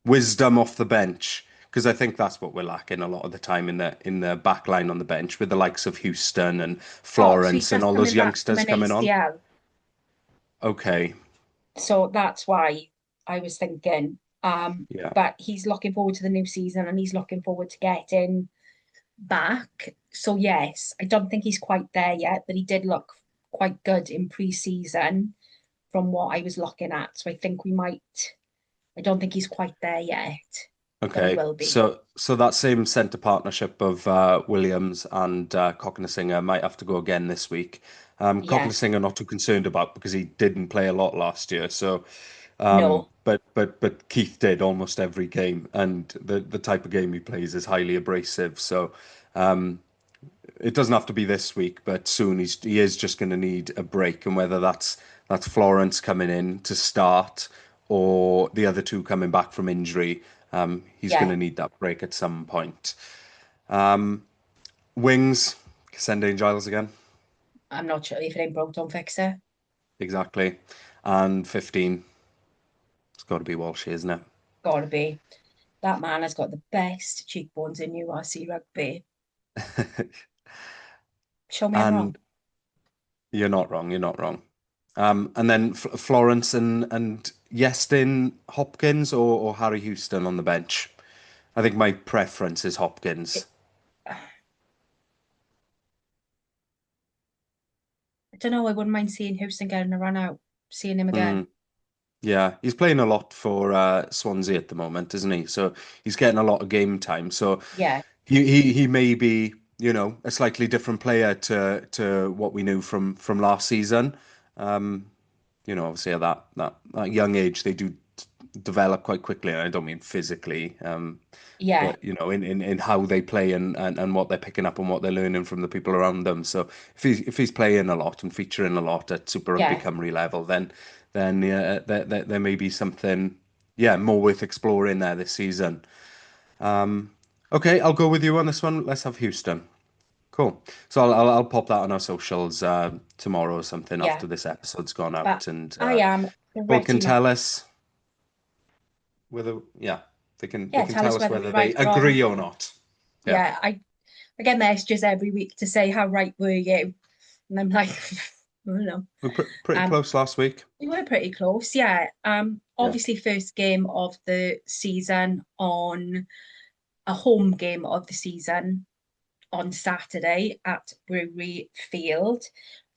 B: wisdom off the bench because I think that's what we're lacking a lot of the time in the back line on the bench with the likes of Houston and
A: Oh, so he's
B: Florence and
A: just
B: all those
A: coming back from
B: youngsters
A: an
B: coming on.
A: ACL.
B: Okay,
A: So that's why I was thinking.
B: yeah,
A: But he's looking forward to the new season and he's looking forward to getting, back. So yes, I don't think he's quite there yet, but he did look quite good in pre-season from what I was looking at. So I think we might, I don't think he's quite there yet, but he
B: Okay,
A: will be.
B: so that same centre partnership of Williams and Cognisinger might have to go again this week.
A: Yeah,
B: Cognisinger not too concerned about because he didn't play a lot last year. So,
A: no,
B: but Keith did almost every game, and the type of game he plays is highly abrasive. So, um, it doesn't have to be this week, but soon he is just going to need a break, and whether that's Florence coming in to start or the other two coming back from injury, he's going
A: yeah,
B: to need that break at some point. Um, Wings, send Giles again,
A: I'm not sure if it ain't broke, don't fix it.
B: exactly, and 15. It's got to be Walsh, isn't it?
A: Gotta be. That man has got the best cheekbones in URC rugby. Show me I'm
B: And
A: wrong.
B: you're not wrong. You're not wrong. And then Florence and Yestin Hopkins or Harry Houston on the bench. I think my preference is Hopkins.
A: It, I don't know. I wouldn't mind seeing Houston getting a run out, seeing him again.
B: Mm, yeah, he's playing a lot for Swansea at the moment, isn't he? So he's getting a lot of game time. So
A: Yeah,
B: he may be, a slightly different player to what we knew from last season. Um, obviously at that young age they do develop quite quickly, and I don't mean physically,
A: yeah,
B: but in how they play and what they're picking up and what they're learning from the people around them. So if he's playing a lot and featuring a lot at Super Rugby
A: yeah,
B: Cymru level, then yeah, there may be something, yeah, more worth exploring there this season. Okay, I'll go with you on this one. Let's have Houston. Cool. So I'll pop that on our socials tomorrow or something
A: yeah.
B: after this episode's gone
A: But
B: out, and
A: I am
B: people can
A: pretty much,
B: tell us whether, yeah, they
A: yeah,
B: can
A: tell
B: tell
A: us
B: us
A: whether
B: whether
A: we're
B: they
A: right, wrong.
B: agree or not. Yeah,
A: Yeah, I get messages every week to say how right were you, and I'm like, I don't know.
B: we're pretty
A: Um,
B: close last week.
A: we were pretty close, yeah.
B: Yeah.
A: Obviously, first game of the season on a home game of the season on Saturday at Brewery Field.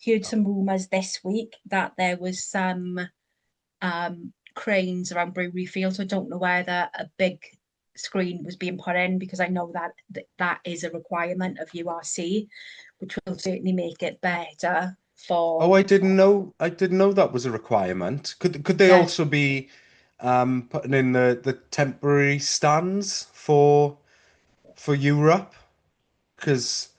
A: Heard some rumours this week that there was some cranes around Brewery Field, so I don't know whether a big screen was being put in because I know that that is a requirement of URC, which will certainly make it better
B: Oh,
A: for.
B: I didn't know that was a requirement. Could they
A: Yeah,
B: also be putting in the temporary stands for Europe? Because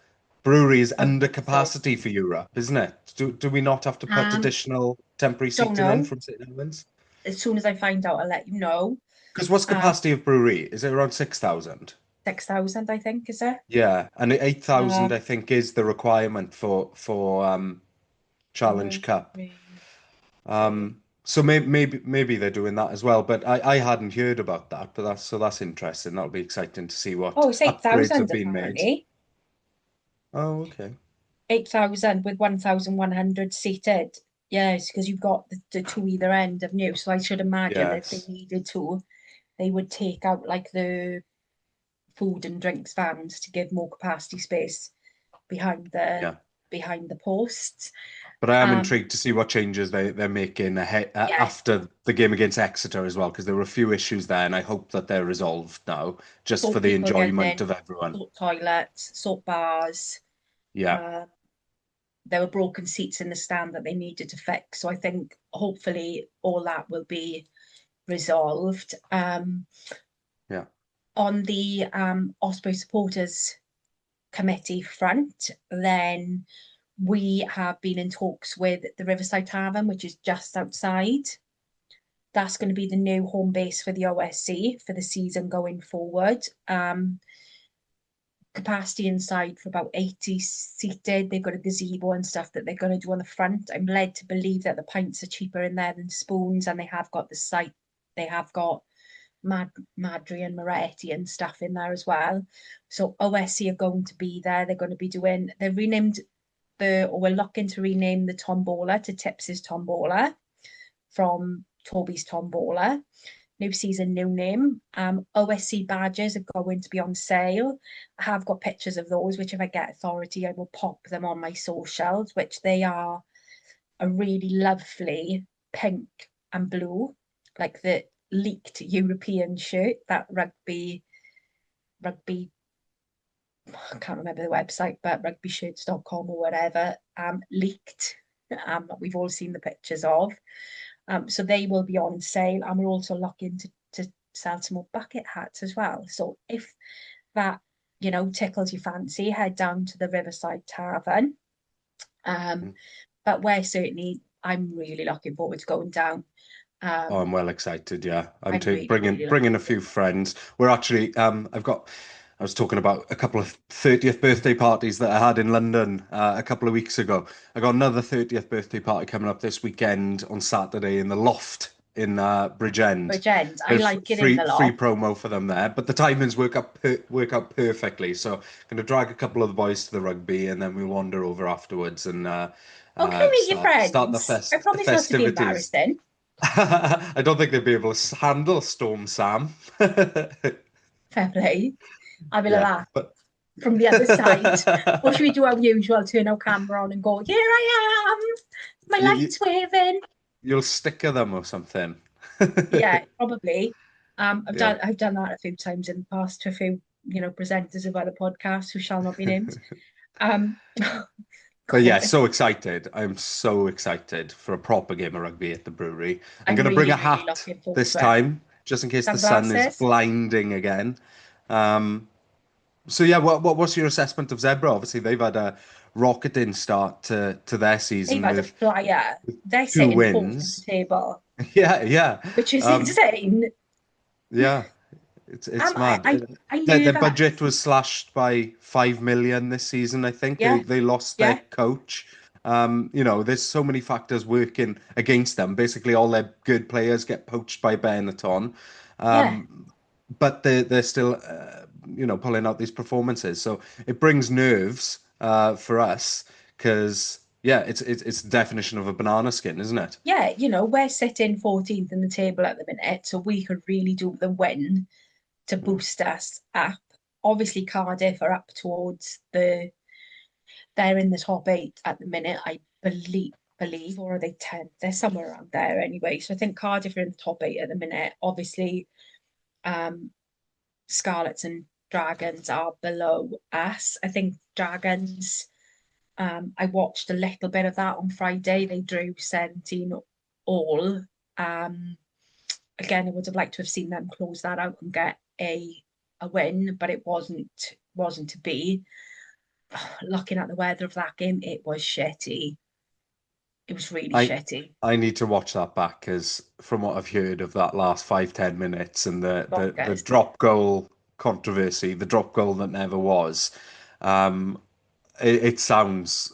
B: brewery is
A: I
B: under
A: think so.
B: capacity for Europe, isn't it? Do we not have to put
A: Um,
B: additional temporary
A: don't
B: seating in
A: know.
B: from St. Helens?
A: As soon as I find out, I'll let you know.
B: Because what's
A: Um,
B: capacity of brewery? Is it around 6,000?
A: 6,000, I think, is it?
B: Yeah, and 8,000 I
A: Um,
B: think is the requirement for Challenge Cup.
A: Brewery Field.
B: So maybe they're doing that as well, but I hadn't heard about that. But that's interesting. That'll be exciting to see what
A: Oh, it's
B: upgrades
A: 8,000
B: have been made.
A: apparently.
B: Oh, okay.
A: 8,000 with 1,100 seated. Yes, because you've got the two either end of new. So I should imagine if they
B: Yes.
A: needed to, they would take out like the food and drinks vans to give more capacity space behind the
B: Yeah.
A: behind the posts.
B: But I am
A: Um,
B: intrigued to see what changes they're making ahead
A: yeah,
B: after the game against Exeter as well, because there were a few issues there, and I hope that they're resolved now, just for
A: sort
B: the
A: people getting
B: enjoyment
A: in,
B: of everyone.
A: sort toilets, sort bars.
B: Yeah,
A: Uh, there were broken seats in the stand that they needed to fix. So I think hopefully all that will be resolved.
B: yeah,
A: On the Osprey supporters committee front, then we have been in talks with the Riverside Tavern, which is just outside. That's going to be the new home base for the OSC for the season going forward. Capacity inside for about 80 seated. They've got a gazebo and stuff that they're going to do on the front. I'm led to believe that the pints are cheaper in there than spoons, and they have got the site. They have got Madri and Moretti and stuff in there as well. So OSC are going to be there. They're going to be doing. They've renamed or we're looking to rename the Tombola to Tips's Tombola from Toby's Tombola. new season, new name. OSC badges are going to be on sale. I have got pictures of those, which if I get authority, I will pop them on my socials, which they are a really lovely pink and blue, like the leaked European shirt, that rugby, I can't remember the website, but rugbyshirts.com or whatever, leaked. We've all seen the pictures of. So they will be on sale, and we're also looking to sell some more bucket hats as well. So if that, tickles your fancy, head down to the Riverside Tavern. Um, but I'm really looking forward to going down.
B: Oh, I'm
A: Um,
B: well excited. Yeah, I'm
A: I'm
B: to
A: really, really
B: bringing
A: looking
B: a few
A: forward.
B: friends. We're actually I was talking about a couple of 30th birthday parties that I had in London a couple of weeks ago. I got another 30th birthday party coming up this weekend on Saturday in the Loft in Bridgend.
A: Bridgend, I
B: There's
A: like it in the
B: free
A: loft.
B: promo for them there, but the timings work out perfectly. So I'm going to drag a couple of the boys to the rugby, and then we'll wander over afterwards and
A: Oh, can I meet your
B: start
A: friends? I
B: the
A: promise not to be
B: festivities.
A: embarrassing.
B: I don't think they'd be able to handle Storm Sam.
A: Fair play. I will
B: Yeah,
A: laugh
B: but
A: from the other side. Or should we do our usual, turn our camera on and go, here I am, my
B: you,
A: light's waving.
B: you'll sticker them or something.
A: Yeah, probably.
B: Yeah.
A: I've done that a few times in the past to a few, presenters of other podcasts who shall not be named. Um,
B: But yeah,
A: God,
B: so excited. I'm so excited for a proper game of rugby at the brewery. I'm
A: I'm
B: going to bring
A: really,
B: a
A: really
B: hat
A: looking forward
B: this
A: to it.
B: time, just in case the sun is
A: Sunglasses.
B: blinding again. Um, so yeah, what's your assessment of Zebra? Obviously, they've had a rocketing start to their
A: They've
B: season
A: had a
B: with
A: flyer. They're
B: two
A: sitting fourth in the
B: wins.
A: table,
B: Yeah, yeah.
A: which is
B: Um,
A: insane.
B: yeah. It's mad.
A: I
B: Their
A: nervous.
B: budget was slashed by 5 million this season, I think.
A: Yeah,
B: They lost their
A: yeah,
B: coach. There's so many factors working against them. Basically, all their good players get poached by Benetton.
A: yeah,
B: But they're still pulling out these performances. So it brings nerves for us because yeah, it's the definition of a banana skin, isn't it?
A: yeah. We're sitting 14th in the table at the minute, so we could really do the win to
B: Yeah.
A: boost us up. Obviously, Cardiff are up towards they're in the top eight at the minute, I believe, or are they 10th? They're somewhere around there anyway. So I think Cardiff are in the top eight at the minute. Obviously, um, Scarlets and Dragons are below us. I think Dragons, I watched a little bit of that on Friday. They drew 17 all. Um, Again, I would have liked to have seen them close that out and get a win, but it wasn't to be. Looking at the weather of that game, it was shitty. It was really
B: I
A: shitty.
B: I need to watch that back because from what I've heard of that last 5-10 minutes and the
A: Bonkers.
B: drop goal controversy, the drop goal that never was, um, it sounds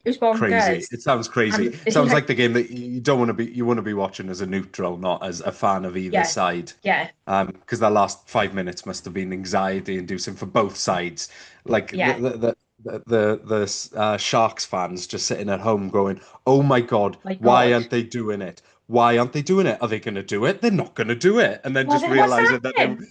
A: It was
B: crazy.
A: bonkers.
B: It sounds crazy.
A: And
B: It sounds like the game that you don't want to be you want to be watching as a neutral, not as a fan of either
A: yeah,
B: side.
A: yeah,
B: Because that last 5 minutes must have been anxiety inducing for both sides. Like
A: yeah.
B: the Sharks fans just sitting at home going, "Oh my God,
A: My
B: why
A: God.
B: aren't they doing it? Why aren't they doing it? Are they going to do it? They're not going to do it." And then
A: Well,
B: just
A: then what's
B: realizing
A: happening?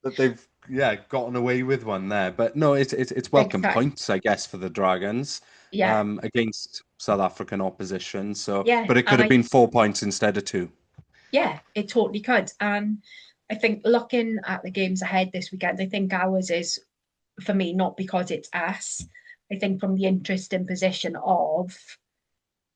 B: that they've yeah gotten away with one there. But no, it's
A: Big
B: welcome
A: time.
B: points, I guess, for the Dragons
A: Yeah,
B: against South African opposition. So,
A: yeah.
B: but it could
A: And
B: have been 4 points instead of two.
A: yeah, it totally could. And I think looking at the games ahead this weekend, I think ours is, for me, not because it's us. I think from the interesting position of,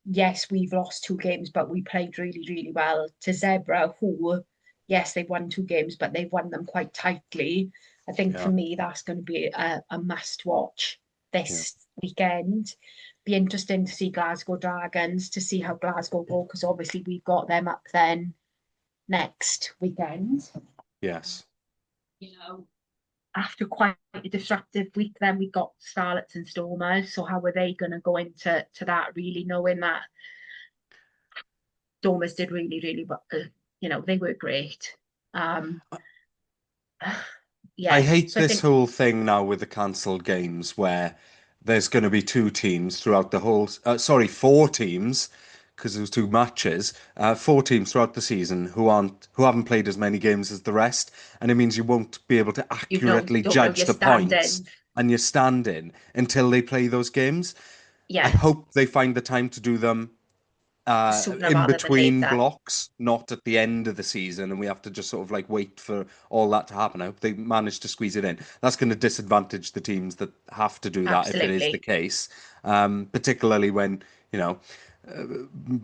A: yes, we've lost two games, but we played really, really well to Zebra, who, yes, they've won two games, but they've won them quite tightly. I think for
B: Yeah,
A: me, that's going to be a must watch
B: yeah.
A: this weekend. Be interesting to see Glasgow Dragons, to see how Glasgow go, because obviously we've got them up then next weekend.
B: Yes.
A: You know, after quite a disruptive week, then we got Starlets and Stormers. So how are they going to go into that, really knowing that Stormers did really, really well? They were great. Um,
B: I
A: yeah.
B: hate
A: So I
B: this
A: think,
B: whole thing now with the cancelled games where there's going to be two teams throughout the whole, sorry, four teams because there was two matches, four teams throughout the season who haven't played as many games as the rest, and it means you won't be able to
A: You don't
B: accurately
A: don't know
B: judge
A: your
B: the points
A: standing
B: and your standing until they play those games. I
A: yeah,
B: hope they find the time to do them
A: sooner
B: in
A: rather than
B: between
A: later.
B: blocks, not at the end of the season, and we have to just sort of like wait for all that to happen. I hope they manage to squeeze it in. That's going to disadvantage the teams that have to do that if it is the
A: Absolutely.
B: case, particularly when, you know,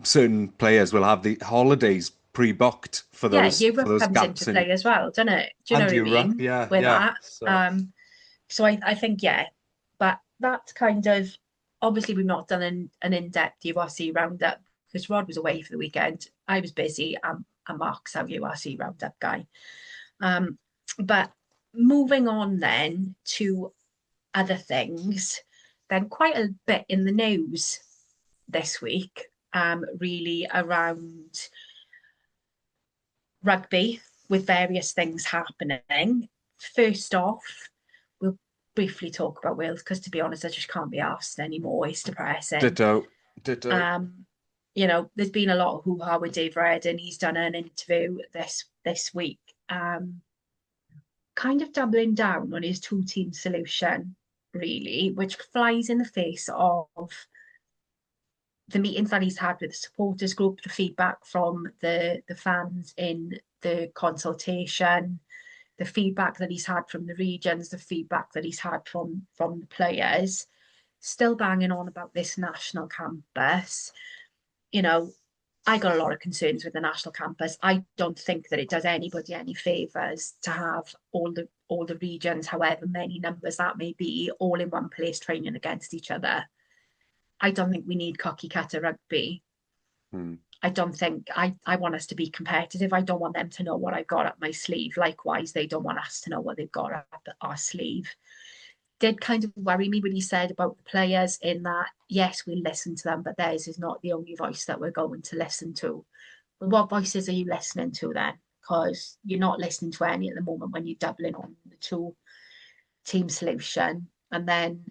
B: certain players will have the holidays pre-booked
A: Yeah,
B: for
A: Europe
B: those
A: comes into
B: gaps in
A: play as well, doesn't it? Do you know
B: and
A: what I
B: Europe.
A: mean?
B: Yeah,
A: With
B: yeah.
A: that.
B: So
A: So I think, yeah, but that's kind of obviously we've not done an in-depth URC roundup because Rod was away for the weekend. I was busy. I'm Mark's our URC roundup guy. Um, but moving on then to other things, then quite a bit in the news this week, really around rugby with various things happening. First off, we'll briefly talk about Wales because, to be honest, I just can't be asked anymore. It's depressing.
B: ditto, ditto.
A: Um, there's been a lot of hoo-ha with Dave Redden. He's done an interview this week, kind of doubling down on his two-team solution, really, which flies in the face of the meetings that he's had with the supporters group, the feedback from the fans in the consultation, the feedback that he's had from the regions, the feedback that he's had from the players, still banging on about this national campus. You know, I got a lot of concerns with the national campus. I don't think that it does anybody any favours to have all the regions, however many numbers that may be, all in one place training against each other. I don't think we need cookie cutter rugby.
B: Hmm.
A: I don't think I want us to be competitive. I don't want them to know what I've got up my sleeve. Likewise, they don't want us to know what they've got up our sleeve. Did kind of worry me when he said about the players in that, yes, we listen to them, but theirs is not the only voice that we're going to listen to. But what voices are you listening to then? Because you're not listening to any at the moment when you're doubling on the two team solution. And then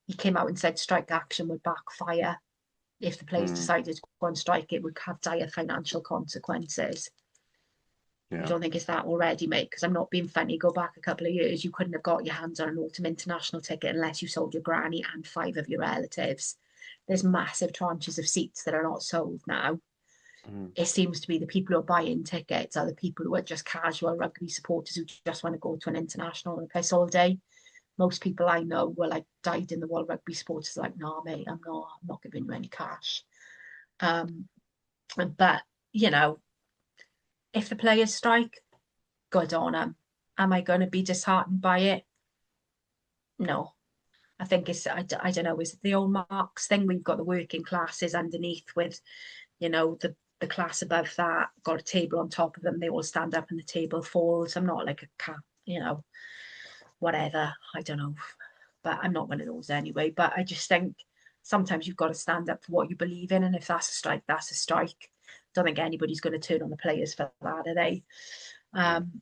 A: he came out and said strike action would backfire if the players
B: Hmm.
A: decided to go on strike, it would have dire financial consequences. I
B: Yeah.
A: don't think it's that already, mate, because I'm not being funny. Go back a couple of years, you couldn't have got your hands on an autumn international ticket unless you sold your granny and five of your relatives. There's massive tranches of seats that are not sold now.
B: Hmm.
A: It seems to be the people who are buying tickets are the people who are just casual rugby supporters who just want to go to an international and piss all day. Most people I know were like dyed in the wool rugby supporters, like, nah, mate, I'm not giving you any cash. Um, but you know, if the players strike, good on them. Am I going to be disheartened by it? No. I think I don't know, is it the old Marx thing? We've got the working classes underneath with, the class above that, got a table on top of them, they all stand up and the table falls. I'm not like a cat, whatever. I don't know. But I'm not one of those anyway. But I just think sometimes you've got to stand up for what you believe in. And if that's a strike, that's a strike. Don't think anybody's going to turn on the players for that, are they? Um,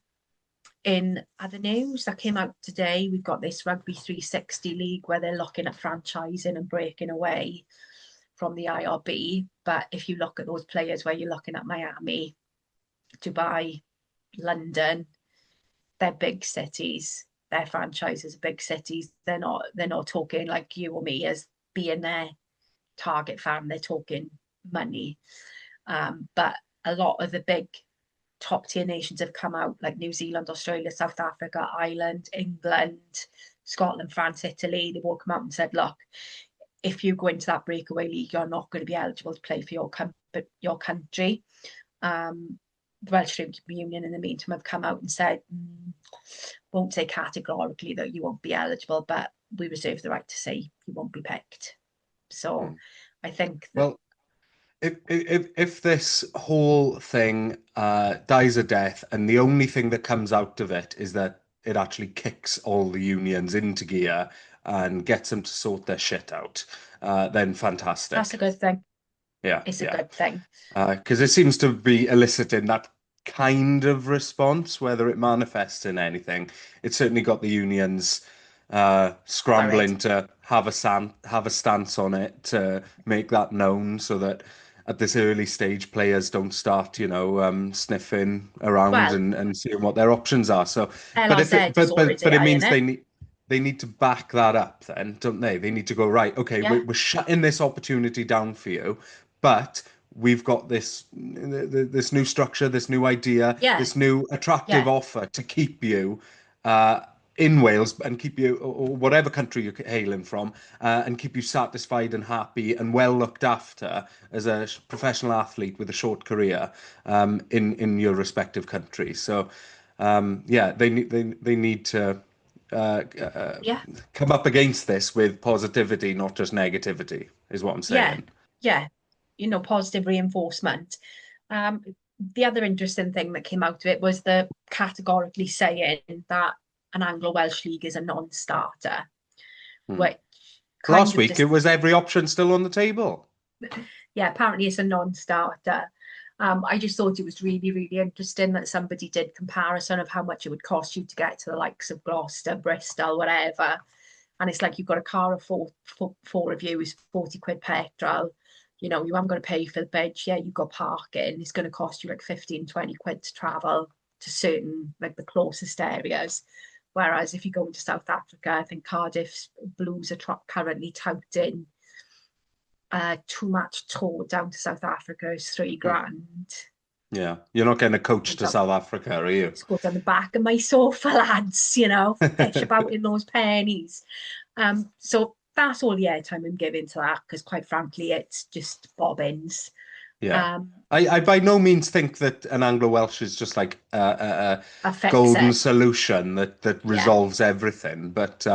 A: in other news that came out today, we've got this Rugby 360 League where they're looking at franchising and breaking away from the IRB. But if you look at those players where you're looking at Miami, Dubai, London, they're big cities. Their franchises are big cities. They're not talking like you or me as being their target fan. They're talking money. But a lot of the big top tier nations have come out, like New Zealand, Australia, South Africa, Ireland, England, Scotland, France, Italy. They've all come out and said, look, if you go into that breakaway league, you're not going to be eligible to play for your country. The Welsh Rugby Union, in the meantime, have come out and said, won't say categorically that you won't be eligible, but we reserve the right to say you won't be picked. So
B: Hmm.
A: I think that
B: Well, if this whole thing dies a death and the only thing that comes out of it is that it actually kicks all the unions into gear and gets them to sort their shit out, then
A: that's a
B: fantastic.
A: good thing.
B: Yeah,
A: It's a
B: yeah.
A: good thing.
B: Because it seems to be eliciting that kind of response, whether it manifests in anything. It certainly got the unions
A: Worried.
B: scrambling to have a stance on it to make that known so that at this early stage players don't start, sniffing around
A: Well,
B: and seeing what their options are. So, but if
A: LRZ
B: it
A: is already
B: but it
A: eyeing
B: means
A: it.
B: they need to back that up then, don't they? They need to go, right, okay,
A: Yeah,
B: we're shutting this opportunity down for you, but we've got this new structure, this new idea,
A: yeah,
B: this new attractive
A: yeah,
B: offer to keep you uh, in Wales and keep you, or whatever country you're hailing from, and keep you satisfied and happy and well looked after as a professional athlete with a short career in your respective country. So, yeah, they need to
A: yeah,
B: come up against this with positivity, not just negativity, is what I'm
A: yeah,
B: saying.
A: yeah. Positive reinforcement. Um, the other interesting thing that came out of it was the categorically saying that an Anglo-Welsh league is a non-starter,
B: Hmm.
A: which kind
B: Last
A: of
B: week, it
A: just,
B: was every option still on the table.
A: yeah, apparently it's a non-starter. I just thought it was really, really interesting that somebody did comparison of how much it would cost you to get to the likes of Gloucester, Bristol, whatever. And it's like you've got a car of four of you is 40 quid petrol. You haven't got to pay for the bed. Yeah, you've got parking. It's going to cost you like 15, 20 quid to travel to certain, like the closest areas. Whereas if you go into South Africa, I think Cardiff's Blues are currently touting two-match tour down to South Africa is three
B: Hmm.
A: grand.
B: Yeah, you're not getting a coach to South Africa, are you?
A: Just go down the back of my sofa, lads, fish about in those pennies. So that's all the airtime I'm giving to that, because quite frankly, it's just bobbins.
B: Yeah.
A: Um,
B: I by no means think that an Anglo-Welsh is just like a
A: a fix
B: golden
A: it.
B: solution that
A: Yeah,
B: resolves everything. But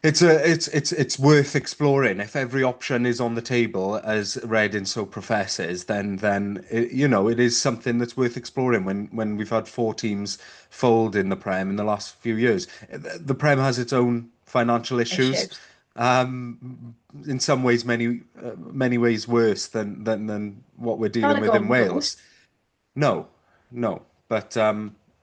B: it's worth exploring. If every option is on the table, as Redding so professes, then it is something that's worth exploring. When we've had four teams fold in the Prem in the last few years, the Prem has its own financial issues.
A: issues.
B: In some ways, many ways worse than what we're
A: Not
B: dealing
A: like
B: with in
A: Gold
B: Wales.
A: Coast.
B: No, no. But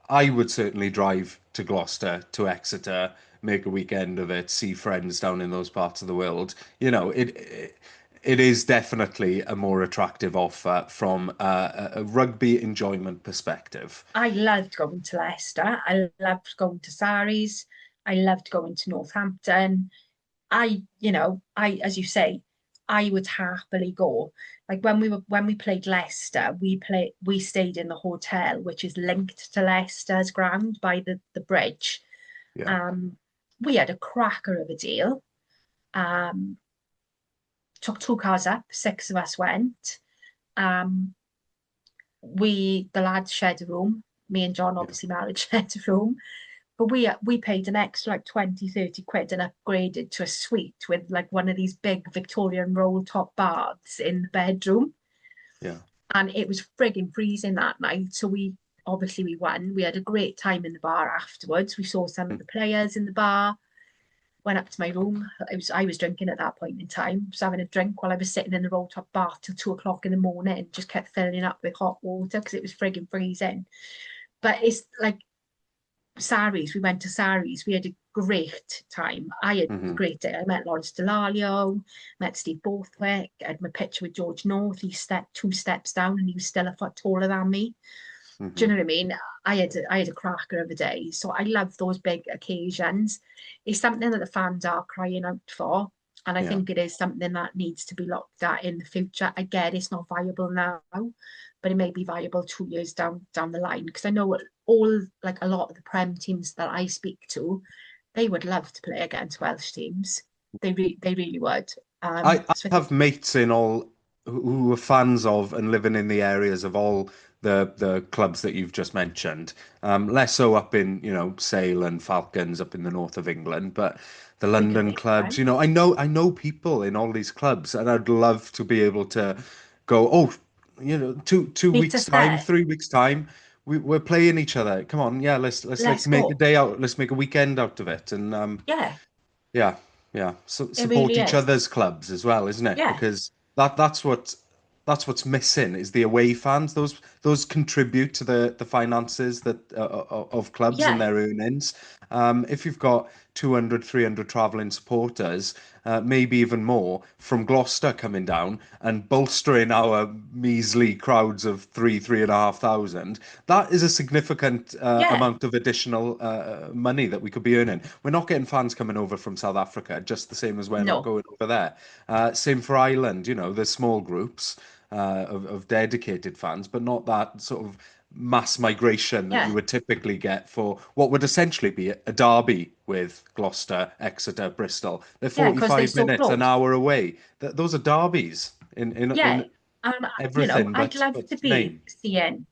B: I would certainly drive to Gloucester, to Exeter, make a weekend of it, see friends down in those parts of the world. It is definitely a more attractive offer from a rugby enjoyment perspective.
A: I loved going to Leicester. I loved going to Saris. I loved going to Northampton. As you say, I would happily go. Like when we played Leicester, we stayed in the hotel, which is linked to Leicester's ground by the bridge.
B: Yeah,
A: Um, we had a cracker of a deal. Um, took two cars up, six of us went. Um, the lads shared a room. Me and John
B: yeah,
A: obviously married shared a room. But we paid an extra like 20, 30 quid and upgraded to a suite with like one of these big Victorian roll top baths in the bedroom.
B: yeah.
A: And it was frigging freezing that night. So we won. We had a great time in the bar afterwards. We saw some of
B: Mm.
A: the players in the bar, went up to my room. I was drinking at that point in time. I was having a drink while I was sitting in the roll top bath till 2 o'clock in the morning, just kept filling up with hot water because it was frigging freezing. But it's like Saris, we went to Saris. We had a great time. I had a
B: Hmm.
A: great day. I met Lawrence Delalio, met Steve Borthwick, I had my picture with George North. He stepped 2 steps down and he was still a foot taller than me. Do you
B: Hmm.
A: know what I mean? I had a cracker of a day. So I love those big occasions. It's something that the fans are crying out for. And I
B: Yeah.
A: think it is something that needs to be looked at in the future. I get it's not viable now, but it may be viable 2 years down the line. Because I know all like a lot of the Prem teams that I speak to, they would love to play against Welsh teams. They really would.
B: I
A: So I think
B: have mates in all who are fans of and living in the areas of all the clubs that you've just mentioned. Less so up in, Sale and Falcons up in the north of England, but the
A: Wigan
B: London
A: Aid
B: clubs,
A: Prem.
B: I know people in all these clubs, and I'd love to be able to go, oh, two
A: Meet
B: weeks
A: us
B: time,
A: there.
B: 3 weeks time. We're playing each other. Come on, yeah, let's like
A: Let's
B: make a
A: go.
B: day out. Let's make a weekend out of it. And
A: Yeah,
B: yeah, yeah. So
A: it
B: support
A: really
B: each
A: is.
B: other's clubs as well, isn't it?
A: Yeah,
B: Because that's what's missing is the away fans. Those contribute to the finances that of clubs and
A: yeah,
B: their earnings. If you've got 200, 300 travelling supporters, maybe even more, from Gloucester coming down and bolstering our measly crowds of 3,500. That is a significant
A: Yeah,
B: amount of additional money that we could be earning. We're not getting fans coming over from South Africa, just the same as we're not
A: no,
B: going over there. Same for Ireland, there's small groups of dedicated fans, but not that sort of mass migration that you
A: yeah,
B: would typically get for what would essentially be a derby with Gloucester, Exeter, Bristol. They're
A: yeah, because they're
B: 45
A: so
B: minutes, an
A: close.
B: hour away. Those are derbies
A: Yeah,
B: in
A: and
B: everything
A: I'd love
B: but
A: to be
B: name.
A: seeing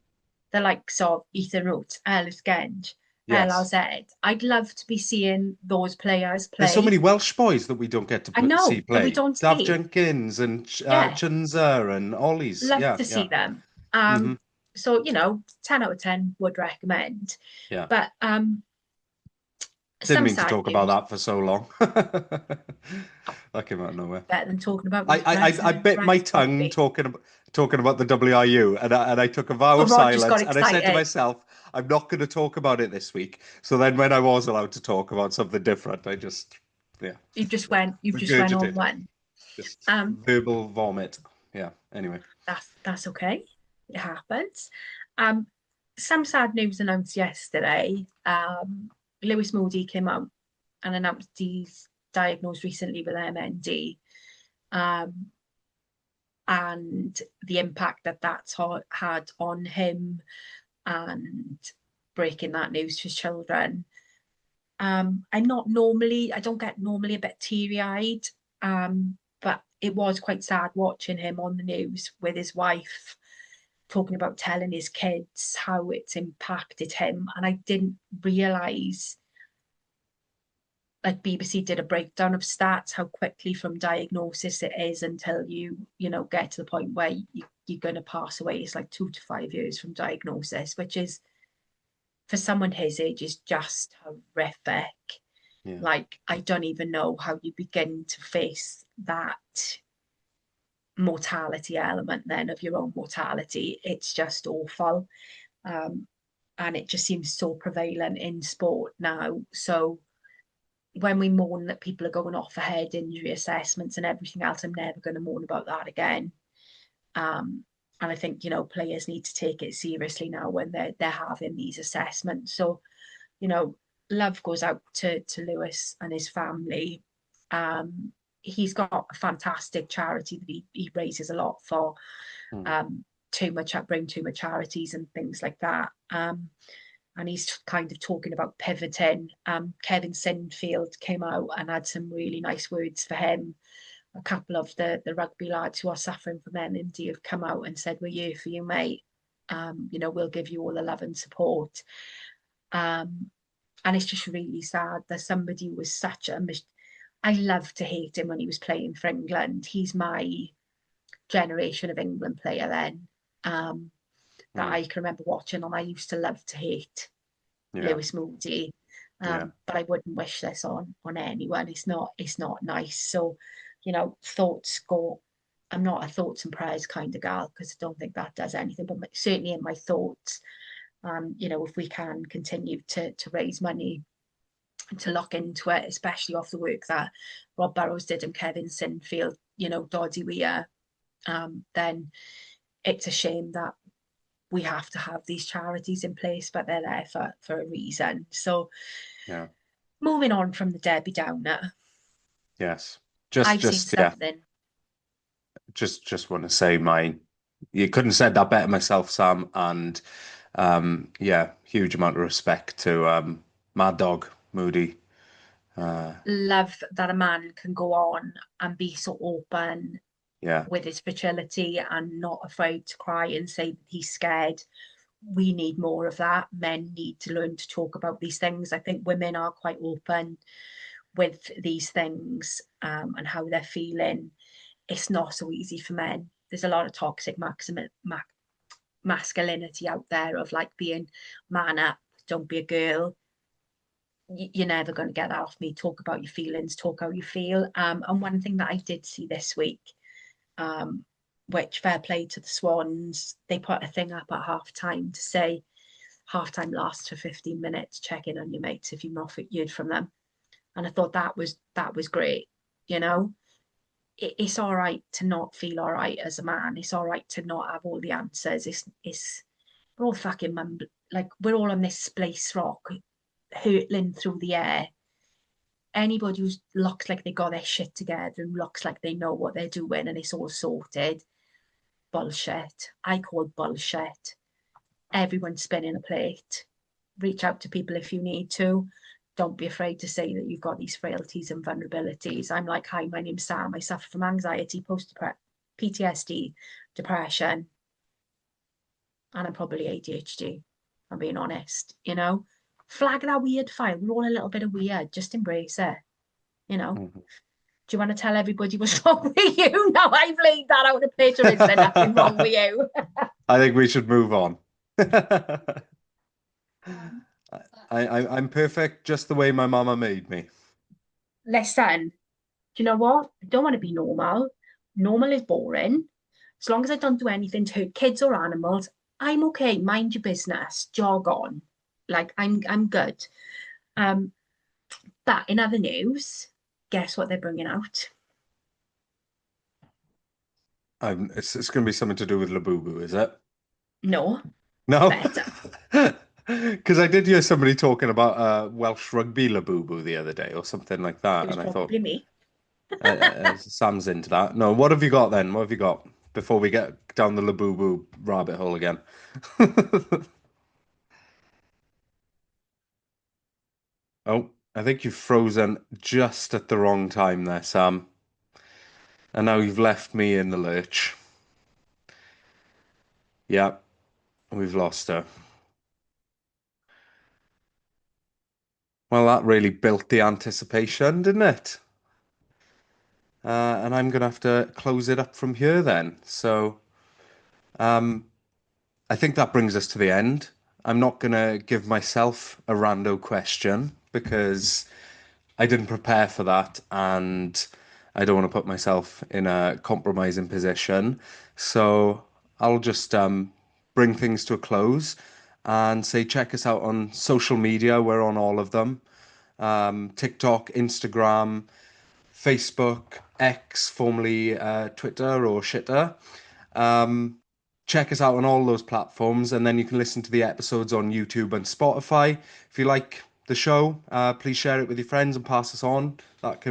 A: the likes of Ethan Root, Ellis Genge,
B: Yes.
A: LRZ. I'd love to be seeing those players
B: There's so
A: play.
B: many Welsh boys that we don't get to
A: I
B: see
A: know that we
B: play.
A: don't
B: Dav
A: see.
B: Jenkins and
A: Yeah,
B: Chunza and Ollie's.
A: love
B: Yeah,
A: to
B: yeah.
A: see them.
B: Hmm.
A: So 10 out of 10 would recommend.
B: Yeah.
A: But
B: Didn't
A: some
B: mean to
A: sad
B: talk about
A: news,
B: that for so long. That came out of nowhere.
A: better than talking about
B: I,
A: those
B: I, I
A: Brexit,
B: bit my
A: Brexit
B: tongue
A: rugby.
B: talking about the WRU, and I took a vow
A: Oh,
B: of
A: Rod just got
B: silence, and I said to
A: excited.
B: myself, I'm not going to talk about it this week. So then, when I was allowed to talk about something different, I just, yeah,
A: You've just went on
B: regurgitated,
A: one.
B: just
A: Um,
B: verbal vomit. Yeah. Anyway,
A: that's okay. It happens. Um, some sad news announced yesterday. Lewis Moody came out and announced he's diagnosed recently with MND, um, and the impact that that's had on him, and breaking that news to his children. I don't get normally a bit teary eyed, but it was quite sad watching him on the news with his wife talking about telling his kids how it's impacted him. And I didn't realize, like BBC did a breakdown of stats, how quickly from diagnosis it is until you get to the point where you're going to pass away. It's like 2 to 5 years from diagnosis, which is for someone his age is just horrific.
B: yeah,
A: Like, I don't even know how you begin to face that mortality element then of your own mortality. It's just awful. Um, and it just seems so prevalent in sport now. So when we mourn that people are going off for head injury assessments and everything else, I'm never going to mourn about that again. And I think players need to take it seriously now when they're having these assessments. So you know, love goes out to Lewis and his family. He's got a fantastic charity that he raises a lot for,
B: mm,
A: um, bring too much charities and things like that. And he's kind of talking about pivoting. Kevin Sinfield came out and had some really nice words for him. A couple of the rugby lads who are suffering from MND have come out and said, "We're here for you, mate. We'll give you all the love and support." Um, and it's just really sad. There's somebody who was such a I love to hate him when he was playing for England. He's my generation of England player then, that
B: mm,
A: I can remember watching, and I used to love to hate
B: yeah,
A: Lewis Moody.
B: yeah,
A: But I wouldn't wish this on anyone. It's not nice. So, thoughts go. I'm not a thoughts and prayers kind of gal because I don't think that does anything. But certainly in my thoughts, if we can continue to raise money to look into it, especially off the work that Rob Burrows did and Kevin Sinfield, Doddy Weir, then it's a shame that we have to have these charities in place, but they're there for a reason. So
B: yeah,
A: moving on from the Debbie Downer,
B: yes.
A: I've seen
B: Yeah.
A: something.
B: Just want to say you couldn't have said that better myself, Sam. And yeah, huge amount of respect to Mad Dog Moody.
A: Love that a man can go on and be so open
B: Yeah,
A: with his fertility and not afraid to cry and say that he's scared. We need more of that. Men need to learn to talk about these things. I think women are quite open with these things, and how they're feeling. It's not so easy for men. There's a lot of toxic masculinity out there of like being man up, don't be a girl. You're never going to get that off me. Talk about your feelings, talk how you feel. And one thing that I did see this week, um, which fair play to the Swans, they put a thing up at half time to say half time lasts for 15 minutes, check in on your mates if you've not heard from them. And I thought that was great, you know. It's all right to not feel all right as a man. It's all right to not have all the answers. It's we're all fucking like we're all on this space rock hurtling through the air. Anybody who looks like they got their shit together and looks like they know what they're doing and it's all sorted, bullshit. I call bullshit. Everyone's spinning a plate. Reach out to people if you need to. Don't be afraid to say that you've got these frailties and vulnerabilities. I'm like, hi, my name's Sam. I suffer from anxiety, PTSD, depression, and I'm probably ADHD. I'm being honest, you know. Flag that weird file. We're all a little bit of weird. Just embrace it, you know.
B: Mhm.
A: Do you want to tell everybody what's wrong with you? No, I've laid that out of picture. Is there nothing wrong with you?
B: I think we should move on.
A: Um,
B: I'm perfect just the way my mama made me.
A: Listen, do you know what? I don't want to be normal. Normal is boring. As long as I don't do anything to hurt kids or animals, I'm okay. Mind your business. Jog on. Like I'm good. Um, but in other news, guess what they're bringing out?
B: It's going to be something to do with Labubu, is it?
A: No,
B: No?
A: better.
B: Because I did hear somebody talking about Welsh rugby Labubu the other day or something like
A: It
B: that,
A: was
B: and I thought
A: probably me.
B: Sam's into that. No, what have you got then? What have you got before we get down the Labubu rabbit hole again? Oh, I think you've frozen just at the wrong time there, Sam. And now you've left me in the lurch. Yeah, we've lost her. Well, that really built the anticipation, didn't it? And I'm gonna have to close it up from here then. So, um, I think that brings us to the end. I'm not gonna give myself a rando question because I didn't prepare for that, and I don't want to put myself in a compromising position. So I'll just bring things to a close and say check us out on social media. We're on all of them. TikTok, Instagram, Facebook, X, formerly Twitter or Shitter. Um, Check us out on all those platforms, and then you can listen to the episodes on YouTube and Spotify. If you like the show, please share it with your friends and pass us on. That's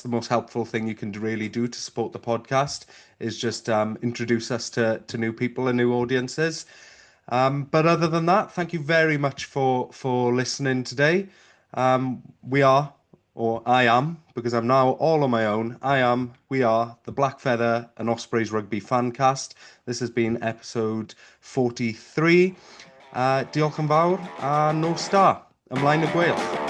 B: the most helpful thing you can really do to support the podcast is just introduce us to new people and new audiences. But other than that, thank you very much for listening today. We are, or I am, because I'm now all on my own. We are the Black Feather and Ospreys Rugby Fancast. This has been episode 43. Diolch yn fawr a nos da. Ymlaen y gweilch.